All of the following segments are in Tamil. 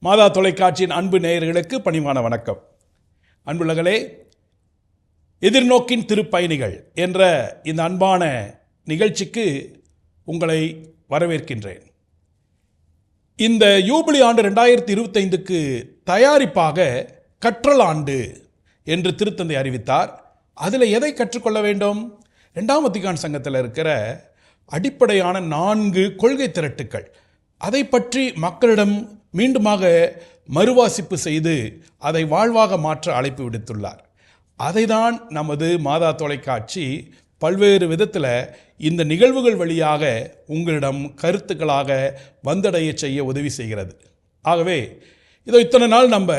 மாதா தொலைக்காட்சியின் அன்பு நேயர்களுக்கு பணிவான வணக்கம். அன்புள்ளகளே, எதிர்நோக்கின் திருப்பயணிகள் என்ற இந்த அன்பான நிகழ்ச்சிக்கு உங்களை வரவேற்கின்றேன். இந்த யூபிலி ஆண்டு 2025க்கு தயாரிப்பாக கற்றல் ஆண்டு என்று திருத்தந்தை அறிவித்தார். அதில் எதை கற்றுக்கொள்ள வேண்டும்? 2ஆம் வத்திக்கான் சங்கத்தில் இருக்கிற அடிப்படையான 4 கொள்கை திரட்டுக்கள், அதை பற்றி மக்களிடம் மீண்டுமாக மறுவாசிப்பு செய்து அதை வாழ்வாக மாற்ற அழைப்பு விடுத்துள்ளார். அதை தான் நமது மாதா தொலைக்காட்சி பல்வேறு விதத்தில் இந்த நிகழ்வுகள் வழியாக உங்களிடம் கருத்துக்களாக வந்தடைய செய்ய உதவி செய்கிறது. ஆகவே இத்தனை நாள் நம்ம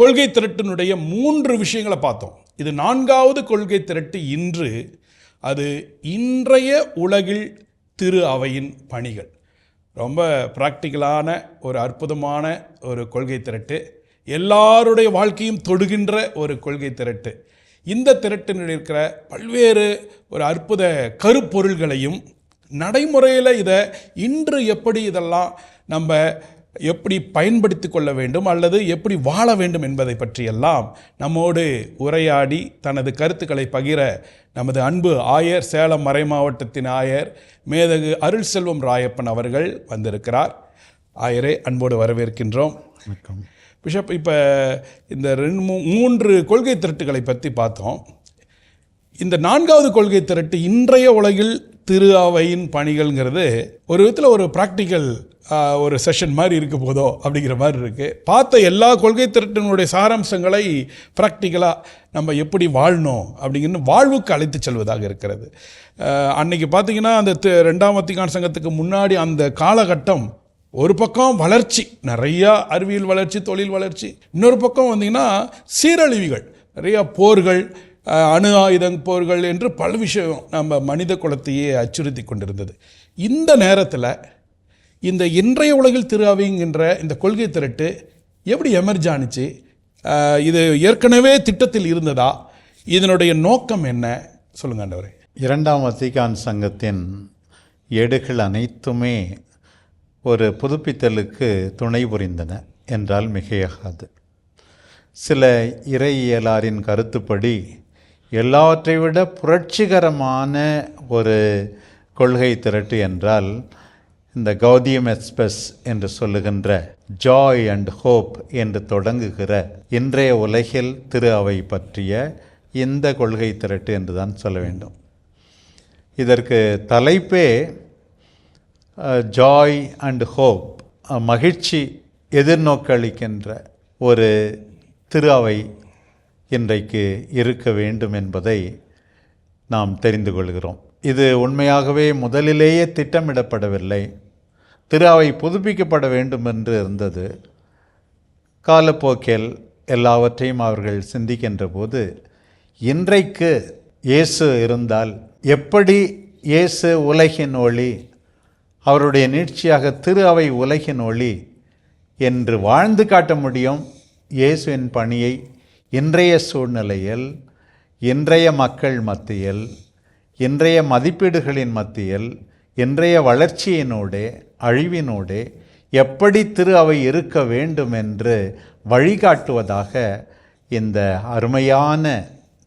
கொள்கை திரட்டினுடைய 3 விஷயங்களை பார்த்தோம். இது 4வது கொள்கை திரட்டு. இன்று அது இன்றைய உலகில் திரு அவையின் பணிகள். ரொம்ப ப்ராக்டிக்கலான ஒரு அற்புதமான ஒரு கொள்கை திரட்டு, எல்லாருடைய வாழ்க்கையும் தொடுகின்ற ஒரு கொள்கை திரட்டு. இந்த திரட்டில் இருக்கிற பல்வேறு ஒரு அற்புத கருப்பொருள்களையும் நடைமுறையில் இதை இன்று எப்படி இதெல்லாம் நம்ம எப்படி பயன்படுத்தி கொள்ள வேண்டும் அல்லது எப்படி வாழ வேண்டும் என்பதை பற்றியெல்லாம் நம்மோடு உரையாடி தனது கருத்துக்களை பகிர நமது அன்பு ஆயர், சேலம் மறை மாவட்டத்தின் ஆயர் மேதகு அருள் செல்வம் ராயப்பன் அவர்கள் வந்திருக்கிறார். ஆயரே, அன்போடு வரவேற்கின்றோம். வணக்கம் பிஷப். இப்போ இந்த 3 கொள்கை திரட்டுகளை பற்றி பார்த்தோம். இந்த 4வது கொள்கை திரட்டு இன்றைய உலகில் திரு அவையின் பணிகள்ங்கிறது ஒரு விதத்தில் ஒரு ப்ராக்டிக்கல் ஒரு செஷன் மாதிரி இருக்க போதோ அப்படிங்கிற மாதிரி இருக்குது. பார்த்த எல்லா கொள்கை திரட்டினுடைய சாராம்சங்களை ப்ராக்டிக்கலாக நம்ம எப்படி வாழணும் அப்படிங்கிறது வாழ்வுக்கு அழைத்து செல்வதாக இருக்கிறது. அன்றைக்கி பார்த்திங்கன்னா அந்த 2ஆம் வத்திக்கான் சங்கத்துக்கு முன்னாடி அந்த காலகட்டம் ஒரு பக்கம் வளர்ச்சி, நிறையா அறிவியல் வளர்ச்சி, தொழில் வளர்ச்சி, இன்னொரு பக்கம் வந்திங்கன்னா சீரழிவுகள், நிறையா போர்கள், அணு ஆயுத போர்கள் என்று பல விஷயம் நம்ம மனித குலத்தையே அச்சுறுத்தி கொண்டிருந்தது. இந்த நேரத்தில் இந்த இன்றைய உலகில் திரு அவைங்கிற இந்த கொள்கை திரட்டு எப்படி எமர்ஜ் ஆணுச்சு? இது ஏற்கனவே திட்டத்தில் இருந்ததா? இதனுடைய நோக்கம் என்ன? சொல்லுங்க ஆண்டவரே. 2ஆம் வத்திக்கான் சங்கத்தின் ஏடுகள் அனைத்துமே ஒரு புதுப்பித்தலுக்கு துணை புரிந்தன என்றால் மிகையாகாது. சில இறையியலாரின் கருத்துப்படி எல்லாவற்றை விட புரட்சிகரமான ஒரு கொள்கை திரட்டு என்றால் இந்த கௌதியம் எக்ஸ்பிரஸ் என்று சொல்லுகின்ற ஜாய் அண்ட் ஹோப் என்று தொடங்குகிற இன்றைய உலகில் திரு அவை பற்றிய இந்த கொள்கை திரட்டு என்று தான் சொல்ல வேண்டும். இதற்கு தலைப்பே ஜாய் அண்ட் ஹோப், மகிழ்ச்சி, எதிர்நோக்களிக்கின்ற ஒரு திரு அவை இன்றைக்கு இருக்க வேண்டும் என்பதை நாம் தெரிந்து கொள்கிறோம். இது உண்மையாகவே முதலிலேயே திட்டமிடப்படவில்லை. திரு அவை புதுப்பிக்கப்பட வேண்டும் என்று இருந்தது. காலப்போக்கில் எல்லாவற்றையும் அவர்கள் சிந்திக்கின்ற போது, இன்றைக்கு இயேசு இருந்தால் எப்படி இயேசு உலகின் ஒளி, அவருடைய நீட்சியாக திரு அவை உலகின் ஒளி என்று வாழ்ந்து காட்ட முடியும். இயேசுவின் பணியை இன்றைய சூழ்நிலையில், இன்றைய மக்கள் மத்தியில், இன்றைய மதிப்பீடுகளின் மத்தியில், இன்றைய வளர்ச்சியினோடே அழிவினோடே எப்படி திரு அவை இருக்க வேண்டும் என்று வழிகாட்டுவதாக இந்த அருமையான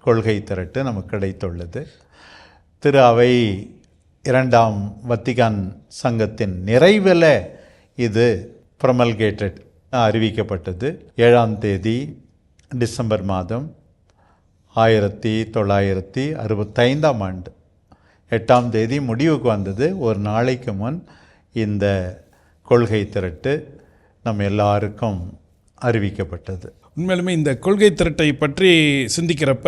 கொள்கை திரட்டு நமக்கு கிடைத்துள்ளது. திரு அவை 2ஆம் வத்திக்கான் சங்கத்தின் நிறைவில் இது ப்ரமல்கேட்டட், அறிவிக்கப்பட்டது. 7ஆம் தேதி டிசம்பர் மாதம் 1965ஆம் ஆண்டு 8ஆம் தேதி முடிவுக்கு வந்தது. ஒரு நாளைக்கு முன் இந்த கொள்கை திரட்டு நம் எல்லாருக்கும் அறிவிக்கப்பட்டது. உண்மையிலுமே இந்த கொள்கை திரட்டை பற்றி சிந்திக்கிறப்ப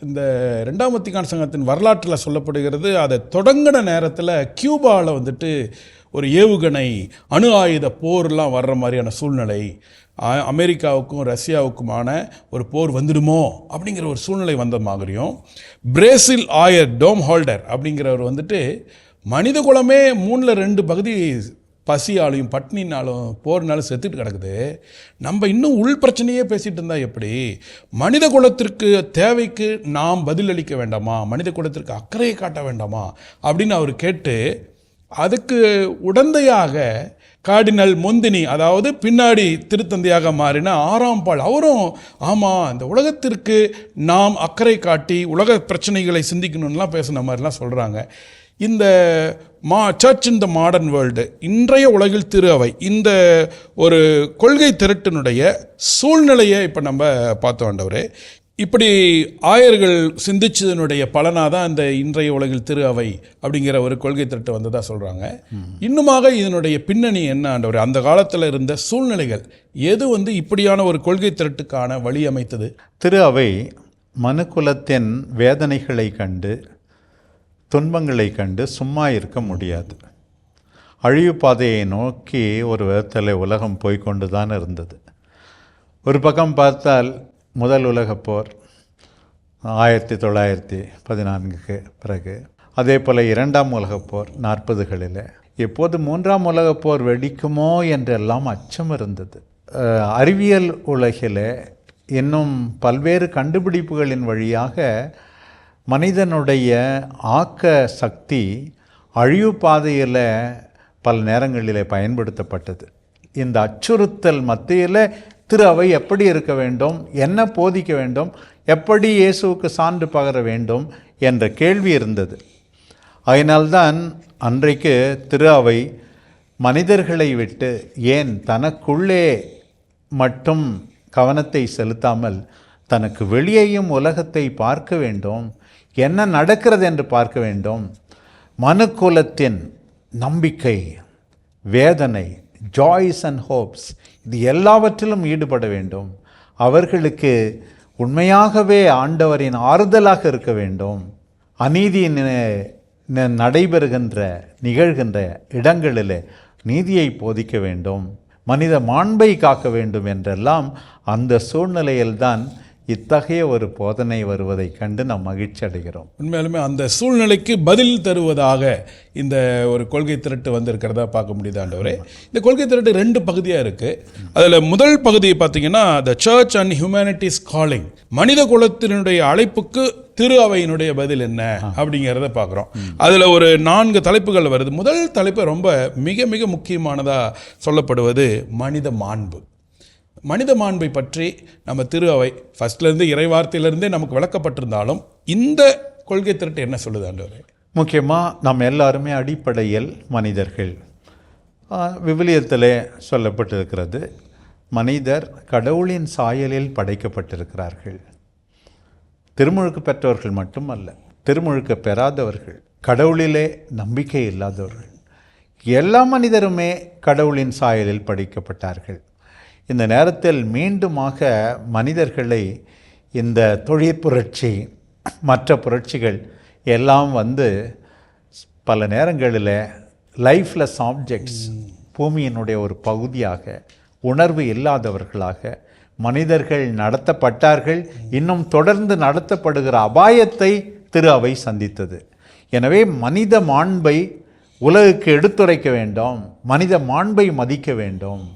இந்த 2ஆம் வத்திக்கான் சங்கத்தின் வரலாற்றில் சொல்லப்படுகிறது, அதை தொடங்கின நேரத்தில் கியூபாவில் ஒரு ஏவுகணை அணு ஆயுத போர்லாம் வர்ற மாதிரியான சூழ்நிலை, அமெரிக்காவுக்கும் ரஷ்யாவுக்குமான ஒரு போர் வந்துடுமோ அப்படிங்கிற ஒரு சூழ்நிலை வந்த மாதிரியும், பிரேசில் ஆயர் டோம் ஹோல்டர் அப்படிங்கிறவர் மனித குலமே 3/2 பகுதி பசியாலையும் பட்னினாலும் போர்னாலும் செத்துட்டு கிடக்குது, நம்ம இன்னும் உள் பிரச்சனையே பேசிகிட்டு இருந்தால் எப்படி? மனித குலத்திற்கு தேவைக்கு நாம் பதிலளிக்க வேண்டாமா? மனித குலத்திற்கு அக்கறையை காட்ட வேண்டாமா அப்படின்னு அவர் கேட்டு அதுக்கு உடந்தையாக கார்டினல் மொந்தினி, அதாவது பின்னாடி திருத்தந்தையாக மாறின 6ஆம் பால், அவரும் ஆமாம் இந்த உலகத்திற்கு நாம் அக்கறை காட்டி உலக பிரச்சனைகளை சிந்திக்கணும்லாம் பேசின மாதிரிலாம் சொல்கிறாங்க. இந்த church in the modern world, இன்றைய உலகில் திரு அவை, இந்த ஒரு கொள்கை திரட்டினுடைய சூழ்நிலையை இப்போ நம்ம பார்த்தோம் ஆண்டவரே. இப்படி ஆயர்கள் சிந்திச்சதனுடைய பலனாக தான் இந்த இன்றைய உலகில் திரு அவை அப்படிங்கிற ஒரு கொள்கை திரட்டு வந்ததாக சொல்கிறாங்க. இன்னுமாக இதனுடைய பின்னணி என்ன ஆண்டவர்? அந்த காலத்தில் இருந்த சூழ்நிலைகள் எது இப்படியான ஒரு கொள்கை திரட்டுக்கான வழி அமைத்தது? திரு அவை மனுக்குலத்தின் வேதனைகளை கண்டு துன்பங்களை கண்டு சும்மா இருக்க முடியாது. அழிவு பாதையை நோக்கி ஒரு விதத்தில் உலகம் போய்கொண்டு தான் இருந்தது. ஒரு பக்கம் பார்த்தால் முதல் உலகப் போர் 1914 பிறகு, அதே போல் 2ஆம் உலகப் போர் 40களில், எப்போது 3ஆம் உலகப் போர் வெடிக்குமோ என்றெல்லாம் அச்சம் இருந்தது. அறிவியல் உலகில் இன்னும் பல்வேறு கண்டுபிடிப்புகளின் வழியாக மனிதனுடைய ஆக்க சக்தி அழிவு பாதையில் பல நேரங்களில் பயன்படுத்தப்பட்டது. இந்த அச்சுறுத்தல் மத்தியில் திரு அவை எப்படி இருக்க வேண்டும், என்ன போதிக்க வேண்டும், எப்படி இயேசுவுக்கு சான்று பகர வேண்டும் என்ற கேள்வி இருந்தது. அதனால்தான் அன்றைக்கு திரு அவை மனிதர்களை விட்டு ஏன் தனக்குள்ளே மட்டும் கவனத்தை செலுத்தாமல் தனக்கு வெளியேயும் உலகத்தை பார்க்க வேண்டும், என்ன நடக்கிறது என்று பார்க்க வேண்டும், மனுக்குலத்தின் நம்பிக்கை, வேதனை, ஜாய்ஸ் அண்ட் ஹோப்ஸ், இது எல்லாவற்றிலும் ஈடுபட வேண்டும். அவர்களுக்கு உண்மையாகவே ஆண்டவரின் ஆறுதலாக இருக்க வேண்டும். அநீதி நடைபெறுகின்ற நிகழ்கின்ற இடங்களில் நீதியை போதிக்க வேண்டும், மனித மாண்பை காக்க வேண்டும் என்றெல்லாம் அந்த சூழ்நிலையில்தான் இத்தகைய ஒரு போதனை வருவதை கண்டு நாம் மகிழ்ச்சி அடைகிறோம். உண்மையாலுமே அந்த சூழ்நிலைக்கு பதில் தருவதாக இந்த ஒரு கொள்கை திரட்டு வந்திருக்கிறதா பார்க்க முடியுது ஆண்டவரே. இந்த கொள்கை திரட்டு 2 பகுதியாக இருக்குது. அதில் முதல் பகுதியை பார்த்தீங்கன்னா the church and humanities calling, மனித குலத்தினுடைய அழைப்புக்கு திரு அவையினுடைய பதில் என்ன அப்படிங்கிறத பார்க்குறோம். அதில் ஒரு 4 தலைப்புகள் வருது. முதல் தலைப்பு ரொம்ப மிக மிக முக்கியமானதாக சொல்லப்படுவது மனித மாண்பு. மனித மாண்பை பற்றி நம்ம திரு அவை ஃபர்ஸ்ட்லேருந்து இறைவார்த்தையிலேருந்தே நமக்கு விளக்கப்பட்டிருந்தாலும் இந்த கொள்கை திரட்டு என்ன சொல்லுது ஆண்டவரே? முக்கியமாக நம்ம எல்லாருமே அடிப்படையில் மனிதர்கள். விவிலியத்தில் சொல்லப்பட்டிருக்கிறது, மனிதர் கடவுளின் சாயலில் படைக்கப்பட்டிருக்கிறார்கள். திருமுழுக்கு பெற்றவர்கள் மட்டுமல்ல, திருமுழுக்கு பெறாதவர்கள், கடவுளிலே நம்பிக்கை இல்லாதவர்கள், எல்லா மனிதருமே கடவுளின் சாயலில் படைக்கப்பட்டார்கள். இந்த நேரத்தில் மீண்டுமாக மனிதர்களை இந்த தொழிற்புரட்சி மற்ற புரட்சிகள் எல்லாம் பல நேரங்களில் லைஃப்லெஸ் ஆப்ஜெக்ட்ஸ், பூமியினுடைய ஒரு பகுதியாக, உணர்வு இல்லாதவர்களாக மனிதர்கள் நடத்தப்பட்டார்கள். இன்னும் தொடர்ந்து நடத்தப்படுகிற அபாயத்தை திரு அவை சந்தித்தது. எனவே மனித மாண்பை உலகுக்கு எடுத்துரைக்க வேண்டும், மனித மாண்பை மதிக்க வேண்டும்.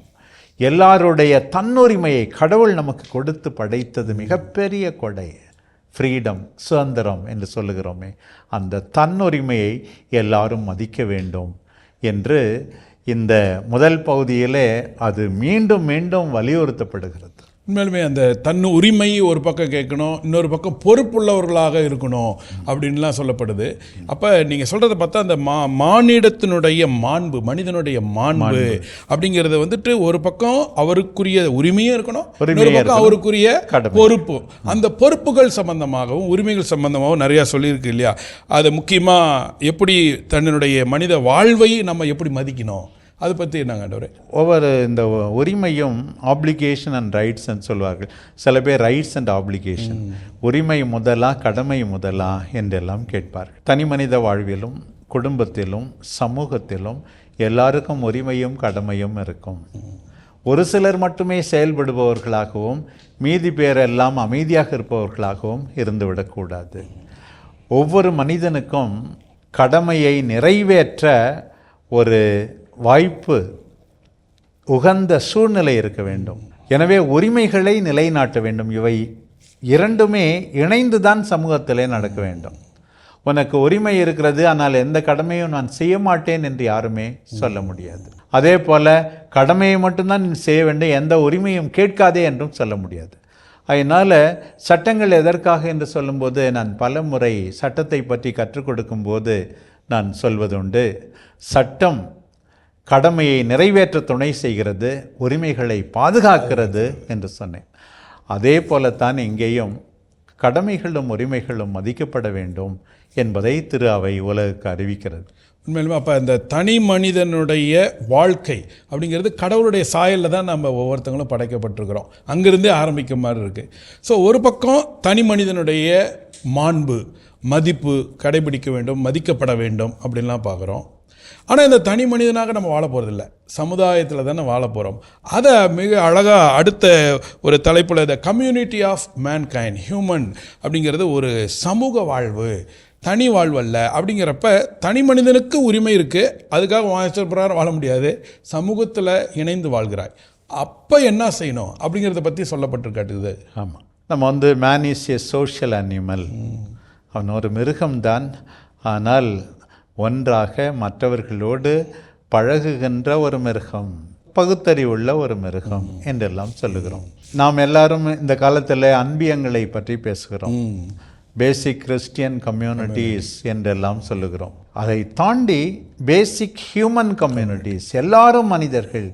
எல்லாருடைய தன்னுரிமையை கடவுள் நமக்கு கொடுத்து படைத்தது மிகப்பெரிய கொடை, ஃப்ரீடம், சுதந்திரம் என்று சொல்லுகிறோமே, அந்த தன்னுரிமையை எல்லாரும் மதிக்க வேண்டும் என்று இந்த முதல் பகுதியிலே அது மீண்டும் மீண்டும் வலியுறுத்தப்படுகிறது. உண்மையிலுமே அந்த தன் உரிமை ஒரு பக்கம் கேட்கணும், இன்னொரு பக்கம் பொறுப்புள்ளவர்களாக இருக்கணும் அப்படின்லாம் சொல்லப்படுது. அப்போ நீங்கள் சொல்கிறத பார்த்தா அந்த மானிடத்தினுடைய மாண்பு, மனிதனுடைய மாண்பு அப்படிங்கிறத ஒரு பக்கம் அவருக்குரிய உரிமையும் இருக்கணும், இன்னொரு பக்கம் அவருக்குரிய பொறுப்பு. அந்த பொறுப்புகள் சம்பந்தமாகவும் உரிமைகள் சம்பந்தமாகவும் நிறையா சொல்லியிருக்கு இல்லையா? அது முக்கியமாக எப்படி தன்னுடைய மனித வாழ்வை நம்ம எப்படி மதிக்கணும், அதை பற்றி என்னங்க ஆண்டவரே? ஒவ்வொரு இந்த உரிமையும் ஆப்ளிகேஷன் அண்ட் ரைட்ஸ்ன்னு சொல்வார்கள். சில பேர் ரைட்ஸ் அண்ட் ஆப்ளிகேஷன், உரிமை முதலா கடமை முதலா என்றெல்லாம் கேட்பார்கள். தனி மனித வாழ்விலும் குடும்பத்திலும் சமூகத்திலும் எல்லாருக்கும் உரிமையும் கடமையும் இருக்கும். ஒரு சிலர் மட்டுமே செயல்படுபவர்களாகவும் மீதி பேரெல்லாம் அமைதியாக இருப்பவர்களாகவும் இருந்துவிடக்கூடாது. ஒவ்வொரு மனிதனுக்கும் கடமையை நிறைவேற்ற ஒரு வாய்ப்பு, உகந்த சூழ்நிலை இருக்க வேண்டும். எனவே உரிமைகளை நிலைநாட்ட வேண்டும். இவை இரண்டுமே இணைந்துதான் சமூகத்திலே நடக்க வேண்டும். உனக்கு உரிமை இருக்கிறது, ஆனால் எந்த கடமையும் நான் செய்ய மாட்டேன் என்று யாருமே சொல்ல முடியாது. அதே போல் கடமையை மட்டும்தான் நீ செய்ய வேண்டும், எந்த உரிமையும் கேட்காதே என்றும் சொல்ல முடியாது. அதனால் சட்டங்கள் எதற்காக என்று சொல்லும்போது நான் பல முறை சட்டத்தை பற்றி கற்றுக் கொடுக்கும்போது நான் சொல்வதுண்டு, சட்டம் கடமையை நிறைவேற்ற துணை செய்கிறது, உரிமைகளை பாதுகாக்கிறது என்று சொன்னேன். அதே போலத்தான் இங்கேயும் கடமைகளும் உரிமைகளும் மதிக்கப்பட வேண்டும் என்பதை திரு அவை உலகுக்கு அறிவிக்கிறது. உண்மையிலுமே அப்போ இந்த தனி மனிதனுடைய வாழ்க்கை அப்படிங்கிறது கடவுளுடைய சாயலில் தான் நம்ம ஒவ்வொருத்தங்களும் படைக்கப்பட்டிருக்கிறோம். அங்கிருந்தே ஆரம்பிக்க மாதிரி இருக்குது. ஸோ ஒரு பக்கம் தனி மனிதனுடைய மாண்பு, மதிப்பு கடைபிடிக்க வேண்டும், மதிக்கப்பட வேண்டும் அப்படின்லாம் பார்க்குறோம். ஆனால் இந்த தனி மனிதனாக நம்ம வாழ போகிறதில்ல, சமுதாயத்தில் தானே வாழ போகிறோம். அதை மிக அழகாக அடுத்த ஒரு தலைப்பில் the community of mankind, human அப்படிங்கிறது ஒரு சமூக வாழ்வு, தனி வாழ்வு அல்ல. அப்படிங்கிறப்ப தனி மனிதனுக்கு உரிமை இருக்குது, அதுக்காக வாய்ச்சல் வாழ முடியாது, சமூகத்தில் இணைந்து வாழ்கிறாய். அப்போ என்ன செய்யணும் அப்படிங்கிறத பற்றி சொல்லப்பட்டிருக்காட்டுது. ஆமாம், நம்ம man is a social animal. அவன் ஒரு மிருகம்தான், ஆனால் ஒன்றாக மற்றவர்களோடு பழகுகின்ற ஒரு மிருகம், பகுத்தறிவுள்ள ஒரு மிருகம் என்றெல்லாம் சொல்லுகிறோம். நாம் எல்லாரும் இந்த காலத்தில் அன்பியங்களை பற்றி பேசுகிறோம், பேசிக் கிறிஸ்டியன் கம்யூனிட்டிஸ் என்றெல்லாம் சொல்லுகிறோம். அதை தாண்டி பேசிக் ஹியூமன் கம்யூனிட்டிஸ், எல்லாரும் மனிதர்கள்.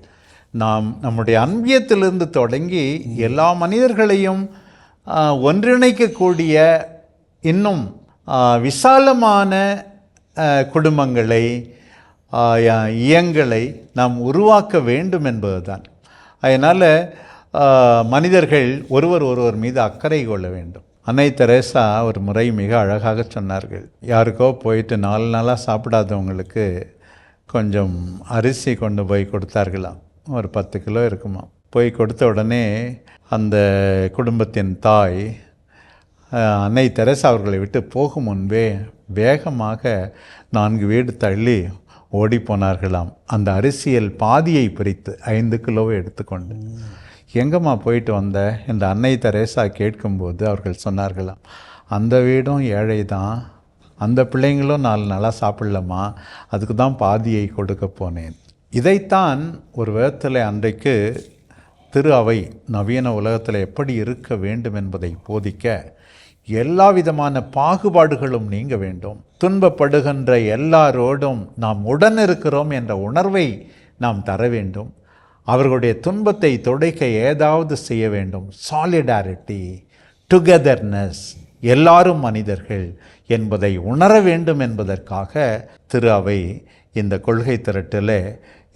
நாம் நம்முடைய அன்பியத்திலிருந்து தொடங்கி எல்லா மனிதர்களையும் ஒன்றிணைக்கக்கூடிய இன்னும் விசாலமான குடும்பங்களை, இயங்களை நாம் உருவாக்க வேண்டும் என்பதுதான். அதனால் மனிதர்கள் ஒருவர் மீது அக்கறை கொள்ள வேண்டும். அன்னை தெரேசா ஒரு முறை மிக அழகாக சொன்னார்கள். யாருக்கோ போயிட்டு 4 நாளாக சாப்பிடாதவங்களுக்கு கொஞ்சம் அரிசி கொண்டு போய் கொடுத்தார்களாம். ஒரு 10 கிலோ இருக்குமா. போய் கொடுத்த உடனே அந்த குடும்பத்தின் தாய் அன்னை தெரேசா அவர்களை விட்டு போகும் முன்பே வேகமாக 4 வீடு தள்ளி ஓடி போனார்களாம். அந்த அரிசியில் பாதியை பிரித்து 5 கிலோவை எடுத்துக்கொண்டு. எங்கம்மா போயிட்டு வந்த என்று அன்னை தெரேசா கேட்கும்போது அவர்கள் சொன்னார்களாம், அந்த வீடும் ஏழை தான், அந்த பிள்ளைங்களும் 4 நாளாக சாப்பிடலம்மா, அதுக்கு தான் பாதியை கொடுக்க போனேன். இதைத்தான் ஒரு விதத்தில் அன்றைக்கு திரு அவை நவீன உலகத்தில் எப்படி இருக்க வேண்டும் என்பதை போதிக்க, எல்லா விதமான பாகுபாடுகளும் நீங்க வேண்டும், துன்பப்படுகின்ற எல்லாரோடும் நாம் உடன் இருக்கிறோம் என்ற உணர்வை நாம் தர வேண்டும், அவர்களுடைய துன்பத்தை துடைக்க ஏதாவது செய்ய வேண்டும், சாலிடாரிட்டி, டுகெதர்னஸ், எல்லாரும் மனிதர்கள் என்பதை உணர வேண்டும் என்பதற்காக திரு அவை இந்த கொள்கை திரட்டில்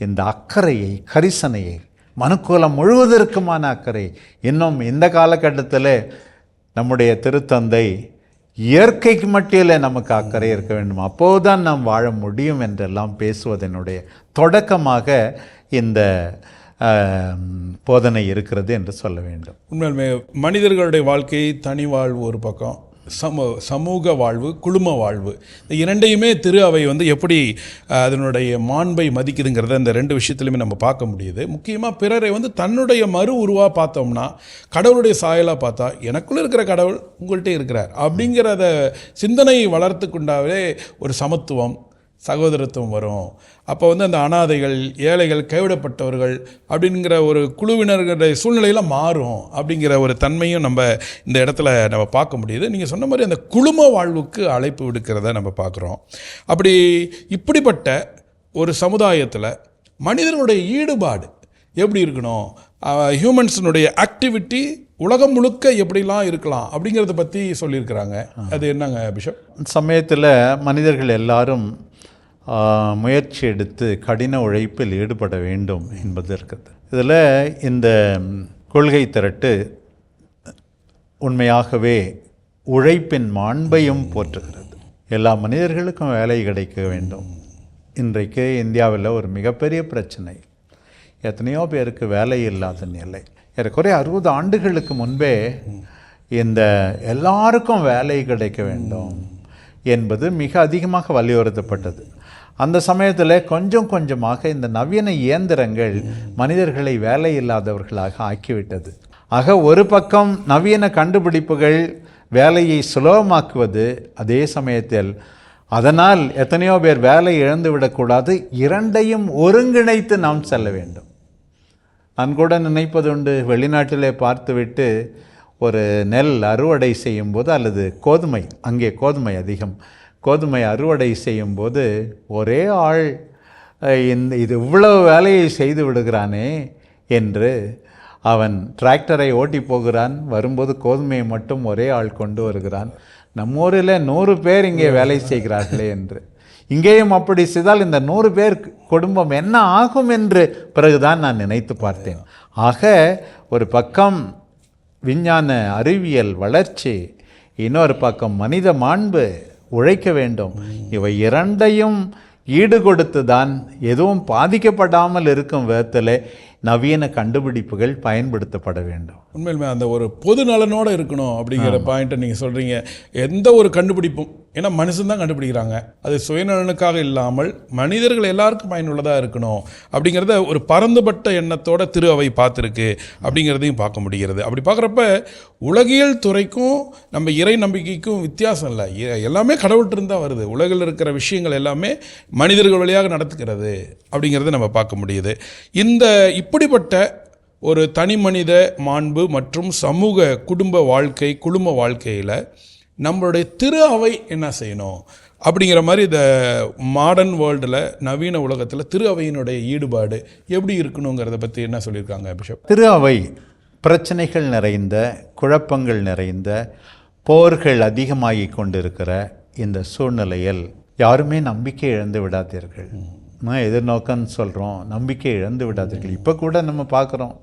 இந்த அக்கறையை, கரிசனையை, மனுக்குலம் முழுவதற்குமான அக்கறை. இன்னும் இந்த காலகட்டத்தில் நம்முடைய திருத்தந்தை இயற்கைக்கு மட்டியில் நமக்கு அக்கறை இருக்க வேண்டும், அப்போதுதான் நாம் வாழ முடியும் என்றெல்லாம் பேசுவதனுடைய தொடக்கமாக இந்த போதனை இருக்கிறது என்று சொல்ல வேண்டும். உண்மையிலுமே மனிதர்களுடைய வாழ்க்கை தனி வாழ்வு ஒரு பக்கம், சமூக வாழ்வு, குழும வாழ்வு, இந்த இரண்டையுமே திரு அவை எப்படி அதனுடைய மாண்பை மதிக்குதுங்கிறத இந்த 2 விஷயத்துலையுமே நம்ம பார்க்க முடியுது. முக்கியமாக பிறரை தன்னுடைய மறு உருவாக பார்த்தோம்னா, கடவுளுடைய சாயலாக பார்த்தா எனக்குள்ளே இருக்கிற கடவுள் உங்கள்கிட்ட இருக்கிறார் அப்படிங்கிறத சிந்தனையை வளர்த்து கொண்டாவே ஒரு சமத்துவம், சகோதரத்துவம் வரும். அப்போ அந்த அனாதைகள், ஏழைகள், கைவிடப்பட்டவர்கள் அப்படிங்கிற ஒரு குழுவினர்களுடைய சூழ்நிலையில் மாறும் அப்படிங்கிற ஒரு தன்மையும் நம்ம இந்த இடத்துல நம்ம பார்க்க முடியுது. நீங்கள் சொன்ன மாதிரி அந்த குழும வாழ்வுக்கு அழைப்பு விடுக்கிறத நம்ம பார்க்குறோம். இப்படிப்பட்ட ஒரு சமுதாயத்தில் மனிதனுடைய ஈடுபாடு எப்படி இருக்கணும், ஹியூமன்ஸினுடைய ஆக்டிவிட்டி உலகம் முழுக்க எப்படிலாம் இருக்கலாம் அப்படிங்கிறத பற்றி சொல்லியிருக்கிறாங்க. அது என்னங்க பிஷப்? சமயத்தில் மனிதர்கள் எல்லாரும் முயற்சி எடுத்து கடின உழைப்பில் ஈடுபட வேண்டும் என்பது இருக்குது. இதில் இந்த கொள்கை திரட்டு உண்மையாகவே உழைப்பின் மாண்பையும் போற்றுகிறது. எல்லா மனிதர்களுக்கும் வேலை கிடைக்க வேண்டும். இன்றைக்கு இந்தியாவில் ஒரு மிகப்பெரிய பிரச்சனை, எத்தனையோ பேருக்கு வேலை இல்லாத நிலை. ஏறக்குறைய 60 ஆண்டுகளுக்கு முன்பே இந்த எல்லாருக்கும் வேலை கிடைக்க வேண்டும் என்பது மிக அதிகமாக வலியுறுத்தப்பட்டது. அந்த சமயத்தில் கொஞ்சம் கொஞ்சமாக இந்த நவீன இயந்திரங்கள் மனிதர்களை வேலை இல்லாதவர்களாக ஆக்கிவிட்டது. ஆக ஒரு பக்கம் நவீன கண்டுபிடிப்புகள் வேலையை சுலபமாக்குவது, அதே சமயத்தில் அதனால் எத்தனையோ பேர் வேலை இழந்து விடக்கூடாது. இரண்டையும் ஒருங்கிணைத்து நாம் செல்ல வேண்டும். நான் கூட நினைப்பதுண்டு, வெளிநாட்டிலே பார்த்துவிட்டு ஒரு நெல் அறுவடை செய்யும்போது, அல்லது கோதுமை, அங்கே கோதுமை அதிகம், கோதுமை அறுவடை செய்யும்போது ஒரே ஆள் இது இவ்வளவு வேலையை செய்து விடுகிறானே என்று அவன் டிராக்டரை ஓட்டி போகிறான். வரும்போது கோதுமையை மட்டும் ஒரே ஆள் கொண்டு வருகிறான். நம்ம ஊரில் 100 பேர் இங்கே வேலை செய்கிறார்களே என்று. இங்கேயும் அப்படி செய்தால் இந்த 100 பேர் குடும்பம் என்ன ஆகும் என்று பிறகுதான் நான் நினைத்து பார்த்தேன். ஆக ஒரு பக்கம் விஞ்ஞான அறிவியல் வளர்ச்சி, இன்னொரு பக்கம் மனித மாண்பு உழைக்க வேண்டும். இவை இரண்டையும் ஈடு கொடுத்து தான் எதுவும் பாதிக்கப்படாமல் இருக்கும் விதத்தில் நவீன கண்டுபிடிப்புகள் பயன்படுத்தப்பட வேண்டும். உண்மையிலுமே அந்த ஒரு பொது நலனோடு இருக்கணும் அப்படிங்கிற பாயிண்ட்டை நீங்கள் சொல்கிறீங்க. எந்த ஒரு கண்டுபிடிப்பும், ஏன்னா மனுஷன் தான் கண்டுபிடிக்கிறாங்க, அது சுயநலனுக்காக இல்லாமல் மனிதர்கள் எல்லாருக்கும் பயனுள்ளதாக இருக்கணும் அப்படிங்கிறத ஒரு பரந்துபட்ட எண்ணத்தோட திரு அவை பார்த்துருக்கு அப்படிங்கிறதையும் பார்க்க முடிகிறது. அப்படி பார்க்குறப்ப உலகியல் துறைக்கும் நம்ம இறை நம்பிக்கைக்கும் வித்தியாசம் இல்லை. எல்லாமே கடவுள்கிட்ட இருந்து தான் வருது. உலகில் இருக்கிற விஷயங்கள் எல்லாமே மனிதர்கள் வழியாக நடத்துக்கிறது அப்படிங்கிறத நம்ம பார்க்க முடியுது. இந்த இப்படிப்பட்ட ஒரு தனி மனித மாண்பு மற்றும் சமூக குடும்ப வாழ்க்கையில் நம்மளுடைய திரு அவை என்ன செய்யணும் அப்படிங்கிற மாதிரி இந்த மாடர்ன் வேர்ல்டில், நவீன உலகத்தில் திரு அவையினுடைய ஈடுபாடு எப்படி இருக்கணுங்கிறத பற்றி என்ன சொல்லியிருக்காங்க பிஷப்? திரு அவை பிரச்சனைகள் நிறைந்த, குழப்பங்கள் நிறைந்த, போர்கள் அதிகமாகி கொண்டிருக்கிற இந்த சூழ்நிலையில் யாருமே நம்பிக்கை இழந்து விடாதீர்கள். நான் எதிர்நோக்கன்னு சொல்கிறோம், நம்பிக்கை இழந்து விடாதீர்கள். இப்போ கூட நம்ம பார்க்குறோம்,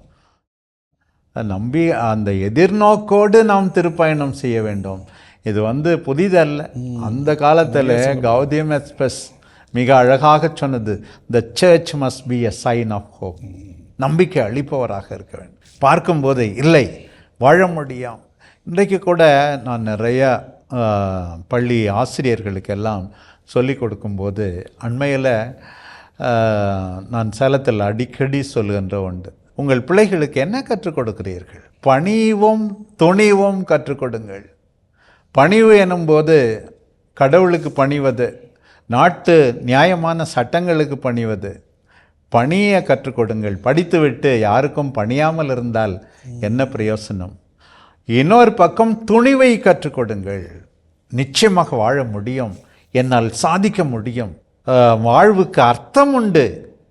அந்த எதிர்நோக்கோடு நாம் திருப்பயணம் செய்ய வேண்டும். இது புதிதல்ல. அந்த காலத்தில் கௌதியம் எக்ஸ்பிரஸ் மிக அழகாக சொன்னது, the church must be a sign of hope. நம்பிக்கை அளிப்பவராக இருக்க வேண்டும். பார்க்கும்போது இல்லை வாழ முடியும். இன்றைக்கு கூட நான் நிறைய பள்ளி ஆசிரியர்களுக்கெல்லாம் சொல்லிக் கொடுக்கும்போது, அண்மையில் நான் சேலத்தில் அடிக்கடி சொல்லுகின்ற உண்டு, உங்கள் பிள்ளைகளுக்கு என்ன கற்றுக் கொடுக்கிறீர்கள்? பணிவும் துணிவும் கற்றுக் கொடுங்கள். பணிவு எனும்போது கடவுளுக்கு பணிவது, நாட்டு நியாயமான சட்டங்களுக்கு பணிவது. பணியை கற்றுக் கொடுங்கள். படித்துவிட்டு யாருக்கும் பணியாமல் இருந்தால் என்ன பிரயோசனம்? இன்னொரு பக்கம் துணிவை கற்றுக் கொடுங்கள். நிச்சயமாக வாழ முடியும், என்னால் சாதிக்க முடியும், வாழ்வுக்கு அர்த்தம் உண்டு.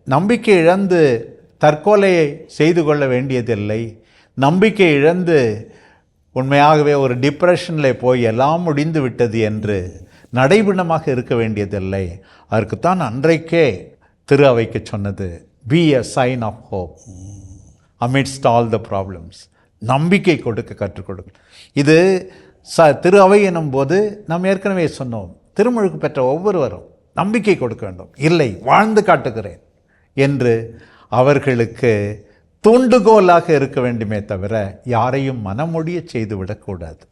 நம்பிக்கை இழந்து தற்கொலையை செய்து கொள்ள வேண்டியதில்லை. நம்பிக்கை இழந்து உண்மையாகவே ஒரு டிப்ரெஷனில் போய் எல்லாம் முடிந்து விட்டது என்று நடைபெணமாக இருக்க வேண்டியதில்லை. அதற்குத்தான் அன்றைக்கே திரு அவைக்கு சொன்னது, be a sign of hope amidst all the problems. நம்பிக்கை கொடுக்க கற்றுக் கொடுக்க. இது திரு அவை எனும் போது நாம் ஏற்கனவே சொன்னோம், திருமுழுக்கு பெற்ற ஒவ்வொருவரும் நம்பிக்கை கொடுக்க வேண்டும். இல்லை, வாழ்ந்து காட்டுகிறேன் என்று அவர்களுக்கு தூண்டுகோலாக இருக்க வேண்டுமே தவிர யாரையும் மனமுடிய செய்து விடக்கூடாது.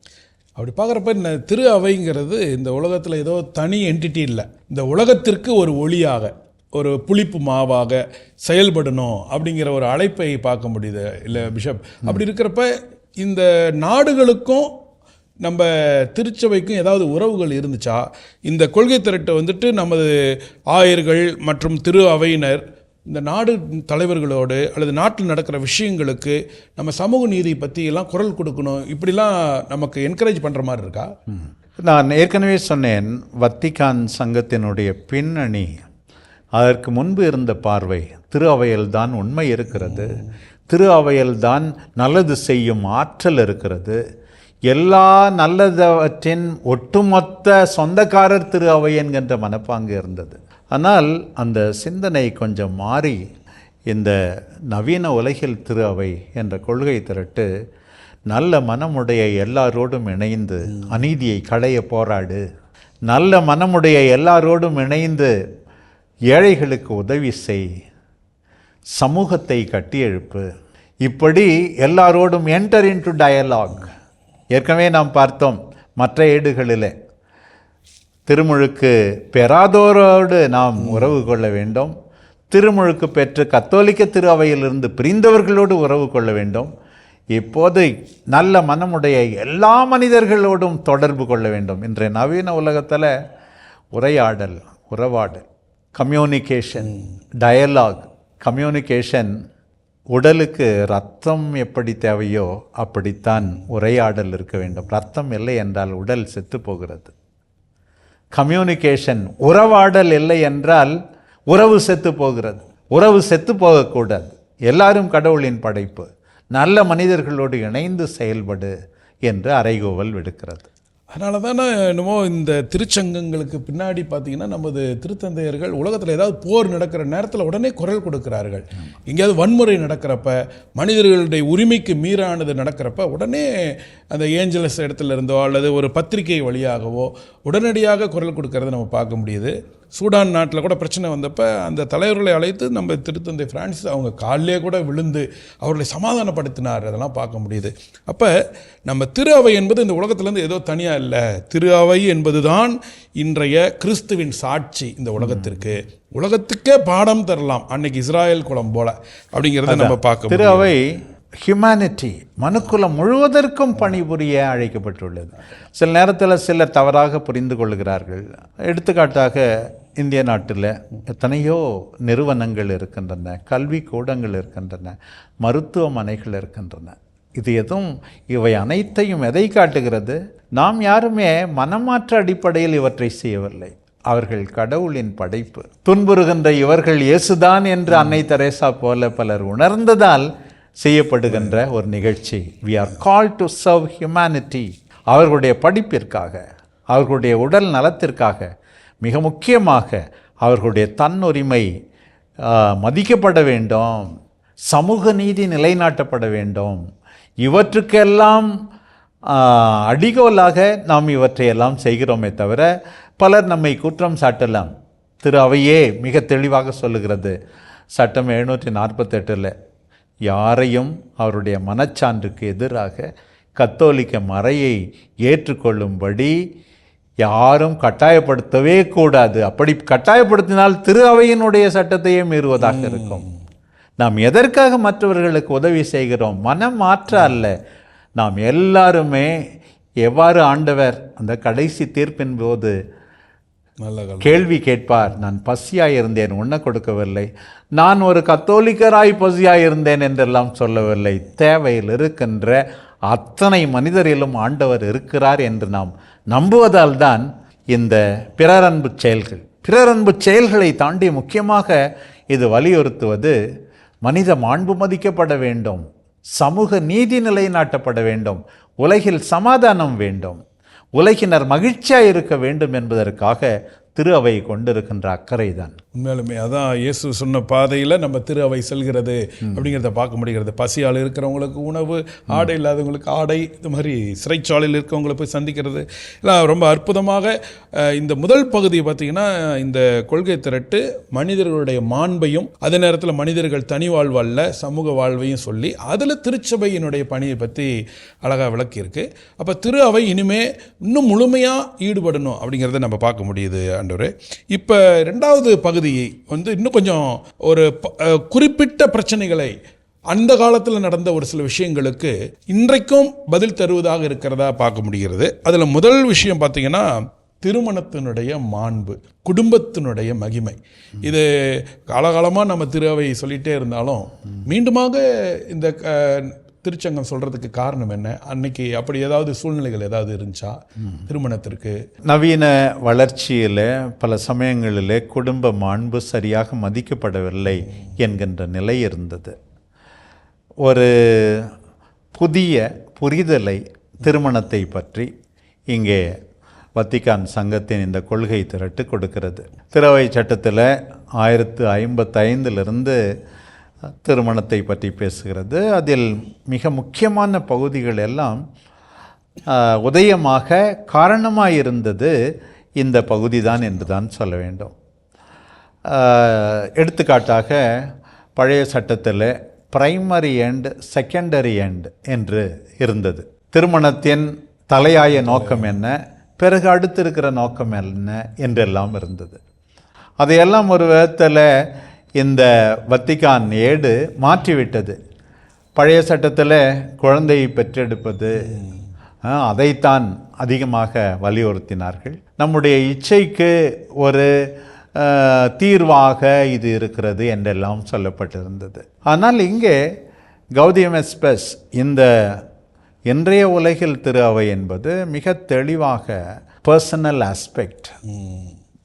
அப்படி பார்க்குறப்ப இந்த திரு அவைங்கிறது இந்த உலகத்தில் ஏதோ தனி என்டிட்டி இல்லை, இந்த உலகத்திற்கு ஒரு ஒளியாக, ஒரு புளிப்பு மாவாக செயல்படணும் அப்படிங்கிற ஒரு அழைப்பை பார்க்க முடியுது இல்லை பிஷப்? அப்படி இருக்கிறப்ப இந்த நாடுகளுக்கும் நம்ம திருச்சபைக்கும் ஏதாவது உறவுகள் இருந்துச்சா? இந்த கொள்கை திரட்டை நமது ஆயர்கள் மற்றும் திரு அவையினர் இந்த நாடு தலைவர்களோடு அல்லது நாட்டில் நடக்கிற விஷயங்களுக்கு நம்ம சமூக நீதி பற்றி எல்லாம் குரல் கொடுக்கணும், இப்படிலாம் நமக்கு என்கரேஜ் பண்ணுற மாதிரி இருக்கா? நான் ஏற்கனவே சொன்னேன், வத்திக்கான் சங்கத்தினுடைய பின்னணி, அதற்கு முன்பு இருந்த பார்வை, திரு அவையில்தான் உண்மை இருக்கிறது, திரு அவையில்தான் நல்லது செய்யும் ஆற்றல் இருக்கிறது, எல்லா நல்லதவற்றின் ஒட்டுமொத்த சொந்தக்காரர் திரு அவை என்கின்ற மனப்பாங்கு இருந்தது. ஆனால் அந்த சிந்தனை கொஞ்சம் மாறி இந்த நவீன உலகில் திரு அவை என்ற கொள்கை திரட்டு நல்ல மனமுடைய எல்லாரோடும் இணைந்து அநீதியை களைய போராடு, நல்ல மனமுடைய எல்லாரோடும் இணைந்து ஏழைகளுக்கு உதவி செய், சமூகத்தை கட்டியெழுப்பு, இப்படி எல்லாரோடும் என்டர் இன்டு டயலாக். ஏற்கனவே நாம் பார்த்தோம் மற்ற ஏடுகளில், திருமுழுக்கு பெறாதோரோடு நாம் உறவு கொள்ள வேண்டும், திருமுழுக்கு பெற்று கத்தோலிக்க திரு அவையிலிருந்து பிரிந்தவர்களோடு உறவு கொள்ள வேண்டும், இப்போது நல்ல மனமுடைய எல்லா மனிதர்களோடும் தொடர்பு கொள்ள வேண்டும். இன்றைய நவீன உலகத்தில் உரையாடல், உறவாடல், கம்யூனிகேஷன், டயலாக். கம்யூனிகேஷன், உடலுக்கு ரத்தம் எப்படி தேவையோ அப்படித்தான் உரையாடல் இருக்க வேண்டும். ரத்தம் இல்லை என்றால் உடல் செத்து போகிறது. கம்யூனிகேஷன், உறவாடல் இல்லை என்றால் உறவு செத்து போகிறது. உறவு செத்து போகக்கூடாது. எல்லாரும் கடவுளின் படைப்பு, நல்ல மனிதர்களோடு இணைந்து செயல்படு என்று அறைகூவல் விடுக்கிறது. அதனால தானே என்னமோ இந்த திருச்சங்கங்களுக்கு பின்னாடி பார்த்தீங்கன்னா நமது திருத்தந்தையர்கள் உலகத்தில் ஏதாவது போர் நடக்கிற நேரத்தில் உடனே குரல் கொடுக்கிறார்கள். எங்கேயாவது வன்முறை நடக்கிறப்ப, மனிதர்களுடைய உரிமைக்கு மீறானது நடக்கிறப்ப உடனே அந்த ஏஞ்சலஸ் இடத்துல இருந்தோ அல்லது ஒரு பத்திரிகை வழியாகவோ உடனடியாக குரல் கொடுக்கறத நம்ம பார்க்க முடியுது. சூடான் நாட்டில் கூட பிரச்சனை வந்தப்போ அந்த தலைவர்களை அழைத்து நம்ம திருத்தந்தை பிரான்சிஸ் அவங்க காலிலே கூட விழுந்து அவர்களை சமாதானப்படுத்தினார். அதெல்லாம் பார்க்க முடியுது. அப்போ நம்ம திரு அவை என்பது இந்த உலகத்திலேருந்து ஏதோ தனியாக இல்லை. திரு அவை என்பது தான் இன்றைய கிறிஸ்துவின் சாட்சி. இந்த உலகத்திற்கு, உலகத்துக்கே பாடம் தரலாம் அன்னைக்கு இஸ்ராயல் குலம் போல அப்படிங்கிறத நம்ம பார்க்க திரு அவை ஹியூமனிட்டி, மனுக்குலம் முழுவதற்கும் பணிபுரிய அழைக்கப்பட்டுள்ளது. சில நேரத்தில் சிலர் தவறாக புரிந்து கொள்கிறார்கள். எடுத்துக்காட்டாக இந்திய நாட்டில் எத்தனையோ நிறுவனங்கள் இருக்கின்றன, கல்வி கூடங்கள் இருக்கின்றன, மருத்துவமனைகள் இருக்கின்றன. இது எதுவும், இவை அனைத்தையும் எதை காட்டுகிறது? நாம் யாருமே மனமாற்ற அடிப்படையில் இவற்றை செய்யவில்லை. அவர்கள் கடவுளின் படைப்பு. துன்புறுகின்ற இவர்கள் இயேசுதான் என்று அன்னை தெரேசா போல பலர் உணர்ந்ததால் செய்யப்படுகின்ற ஒரு நிகழ்ச்சி. we are called to serve humanity. அவர்களுடைய படிப்பிற்காக, அவர்களுடைய உடல் நலத்திற்காக, மிக முக்கியமாக அவர்களுடைய தன்னுரிமை மதிக்கப்பட வேண்டும், சமூக நீதி நிலைநாட்டப்பட வேண்டும். இவற்றுக்கெல்லாம் அடிகோலாக நாம் இவற்றையெல்லாம் செய்கிறோமே தவிர பலர் நம்மை குற்றம் சாட்டலாம். திரு அவையே மிக தெளிவாக சொல்லுகிறது. சட்டம் 748 யாரையும் அவருடைய மனச்சான்றுக்கு எதிராக கத்தோலிக்க மறையை ஏற்றுக்கொள்ளும்படி யாரும் கட்டாயப்படுத்தவே கூடாது. அப்படி கட்டாயப்படுத்தினால் திரு அவையினுடைய சட்டத்தையே மீறுவதாக இருக்கும். நாம் எதற்காக மற்றவர்களுக்கு உதவி செய்கிறோம்? மனம் மாற்ற அல்ல. நாம் எல்லாருமே எவ்வாறு ஆண்டவர் அந்த கடைசி தீர்ப்பின் போது கேள்வி கேட்பார், நான் பசியாய் இருந்தேன் உண்ண கொடுக்கவில்லை, நான் ஒரு கத்தோலிக்கராய் பசியாய் இருந்தேன் என்றெல்லாம் சொல்லவில்லை. தேவையில் இருக்கின்ற அத்தனை மனிதரிலும் ஆண்டவர் இருக்கிறார் என்று நாம் நம்புவதால் தான் இந்த பிறரன்பு செயல்கள், பிறரன்பு செயல்களை தாண்டி முக்கியமாக இது வலியுறுத்துவது மனித மாண்பு மதிக்கப்பட வேண்டும், சமூக நீதி நிலைநாட்டப்பட வேண்டும், உலகில் சமாதானம் வேண்டும், உலகினர் மகிழ்ச்சியாக இருக்க வேண்டும் என்பதற்காக திரு அவை கொண்டிருக்கின்ற அக்கறை தான். உண்மையாலுமே அதான் இயேசு சொன்ன பாதையில் நம்ம திரு அவை செல்கிறது அப்படிங்கிறத பார்க்க முடிகிறது. பசியால் இருக்கிறவங்களுக்கு உணவு, ஆடை இல்லாதவங்களுக்கு ஆடை, இது மாதிரி சிறைச்சாலையில் இருக்கிறவங்களை போய் சந்திக்கிறது எல்லாம் ரொம்ப அற்புதமாக. இந்த முதல் பகுதியை பார்த்திங்கன்னா இந்த கொள்கை திரட்டு மனிதர்களுடைய மாண்பையும் அதே நேரத்தில் மனிதர்கள் தனி வாழ்வல்ல சமூக வாழ்வையும் சொல்லி அதில் திருச்சபையினுடைய பணியை பற்றி அழகாக விளக்கியிருக்கு. அப்போ திரு அவை இனிமே இன்னும் முழுமையாக ஈடுபடணும் அப்படிங்கிறத நம்ம பார்க்க முடியுது. இப்போ ரெண்டாவது பகுதியை இன்னும் கொஞ்சம் ஒரு குறிப்பிட்ட பிரச்சனைகளை, அந்த காலத்தில் நடந்த ஒரு சில விஷயங்களுக்கு இன்றைக்கும் பதில் தருவதாக இருக்கிறதா பார்க்க முடிகிறது. அதில் முதல் விஷயம் பார்த்தீங்கன்னா திருமணத்தினுடைய மாண்பு, குடும்பத்தினுடைய மகிமை. இது காலகாலமாக நம்ம திரு அவை சொல்லிகிட்டே இருந்தாலும் மீண்டுமாக இந்த திருச்சங்கம் சொல்கிறதுக்கு காரணம் என்ன? அன்னைக்கு அப்படி ஏதாவது சூழ்நிலைகள் ஏதாவது இருந்துச்சா திருமணத்திற்கு? நவீன வளர்ச்சியில் பல சமயங்களில் குடும்ப மாண்பு சரியாக மதிக்கப்படவில்லை என்கின்ற நிலை இருந்தது. ஒரு புதிய புரிதலை திருமணத்தை பற்றி இங்கே வத்திக்கான் சங்கத்தின் இந்த கொள்கை திரட்டு கொடுக்கிறது. திரவை சட்டத்தில் 1055 திருமணத்தை பற்றி பேசுகிறது. அதில் மிக முக்கியமான பகுதிகள் எல்லாம் உதயமாக காரணமாக இருந்தது இந்த பகுதி தான் என்று தான் சொல்ல வேண்டும். எடுத்துக்காட்டாக பழைய சட்டத்தில் பிரைமரி எண்ட், செகண்டரி எண்ட் என்று இருந்தது. திருமணத்தின் தலையாய நோக்கம் என்ன, பிறகு அடுத்து இருக்கிற நோக்கம் என்ன என்றெல்லாம் இருந்தது. அதையெல்லாம் ஒரு விதத்தில் இந்த வத்திக்கான் ஏடு மாற்றிவிட்டது. பழைய சட்டத்தில் குழந்தையை பெற்றெடுப்பது, அதைத்தான் அதிகமாக வலியுறுத்தினார்கள். நம்முடைய இச்சைக்கு ஒரு தீர்வாக இது இருக்கிறது என்றெல்லாம் சொல்லப்பட்டிருந்தது. ஆனால் இங்கே கௌதியம் எஸ்பெஸ் இந்த இன்றைய உலகில் திரு அவை என்பது மிக தெளிவாக பர்சனல் ஆஸ்பெக்ட்,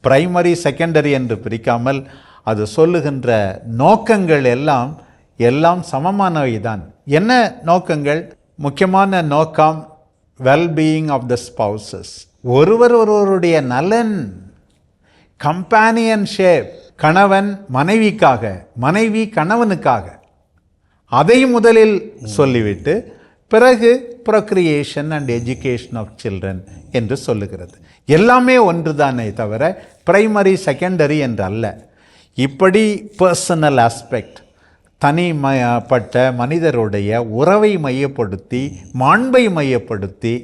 பிரைமரி செகண்டரி என்று பிரிக்காமல் அது சொல்லுகின்ற நோக்கங்கள் எல்லாம் சமமானவை தான். என்ன நோக்கங்கள்? முக்கியமான நோக்கம் வெல்பீயிங் ஆஃப் த ஸ்பௌசஸ், ஒருவருடைய நலன், கம்பேனியன்ஷிப், கணவன் மனைவிக்காக, மனைவி கணவனுக்காக, அதை முதலில் சொல்லிவிட்டு பிறகு ப்ரொக்ரியேஷன் அண்ட் எஜுகேஷன் ஆஃப் சில்ட்ரன் என்று சொல்லுகிறது. எல்லாமே ஒன்றுதானே தவிர பிரைமரி செகண்டரி என்று அல்ல. இப்படி பர்சனல் ஆஸ்பெக்ட், தனிப்பட்ட மனிதருடைய உறவை மையப்படுத்தி, மாண்பை மையப்படுத்தி,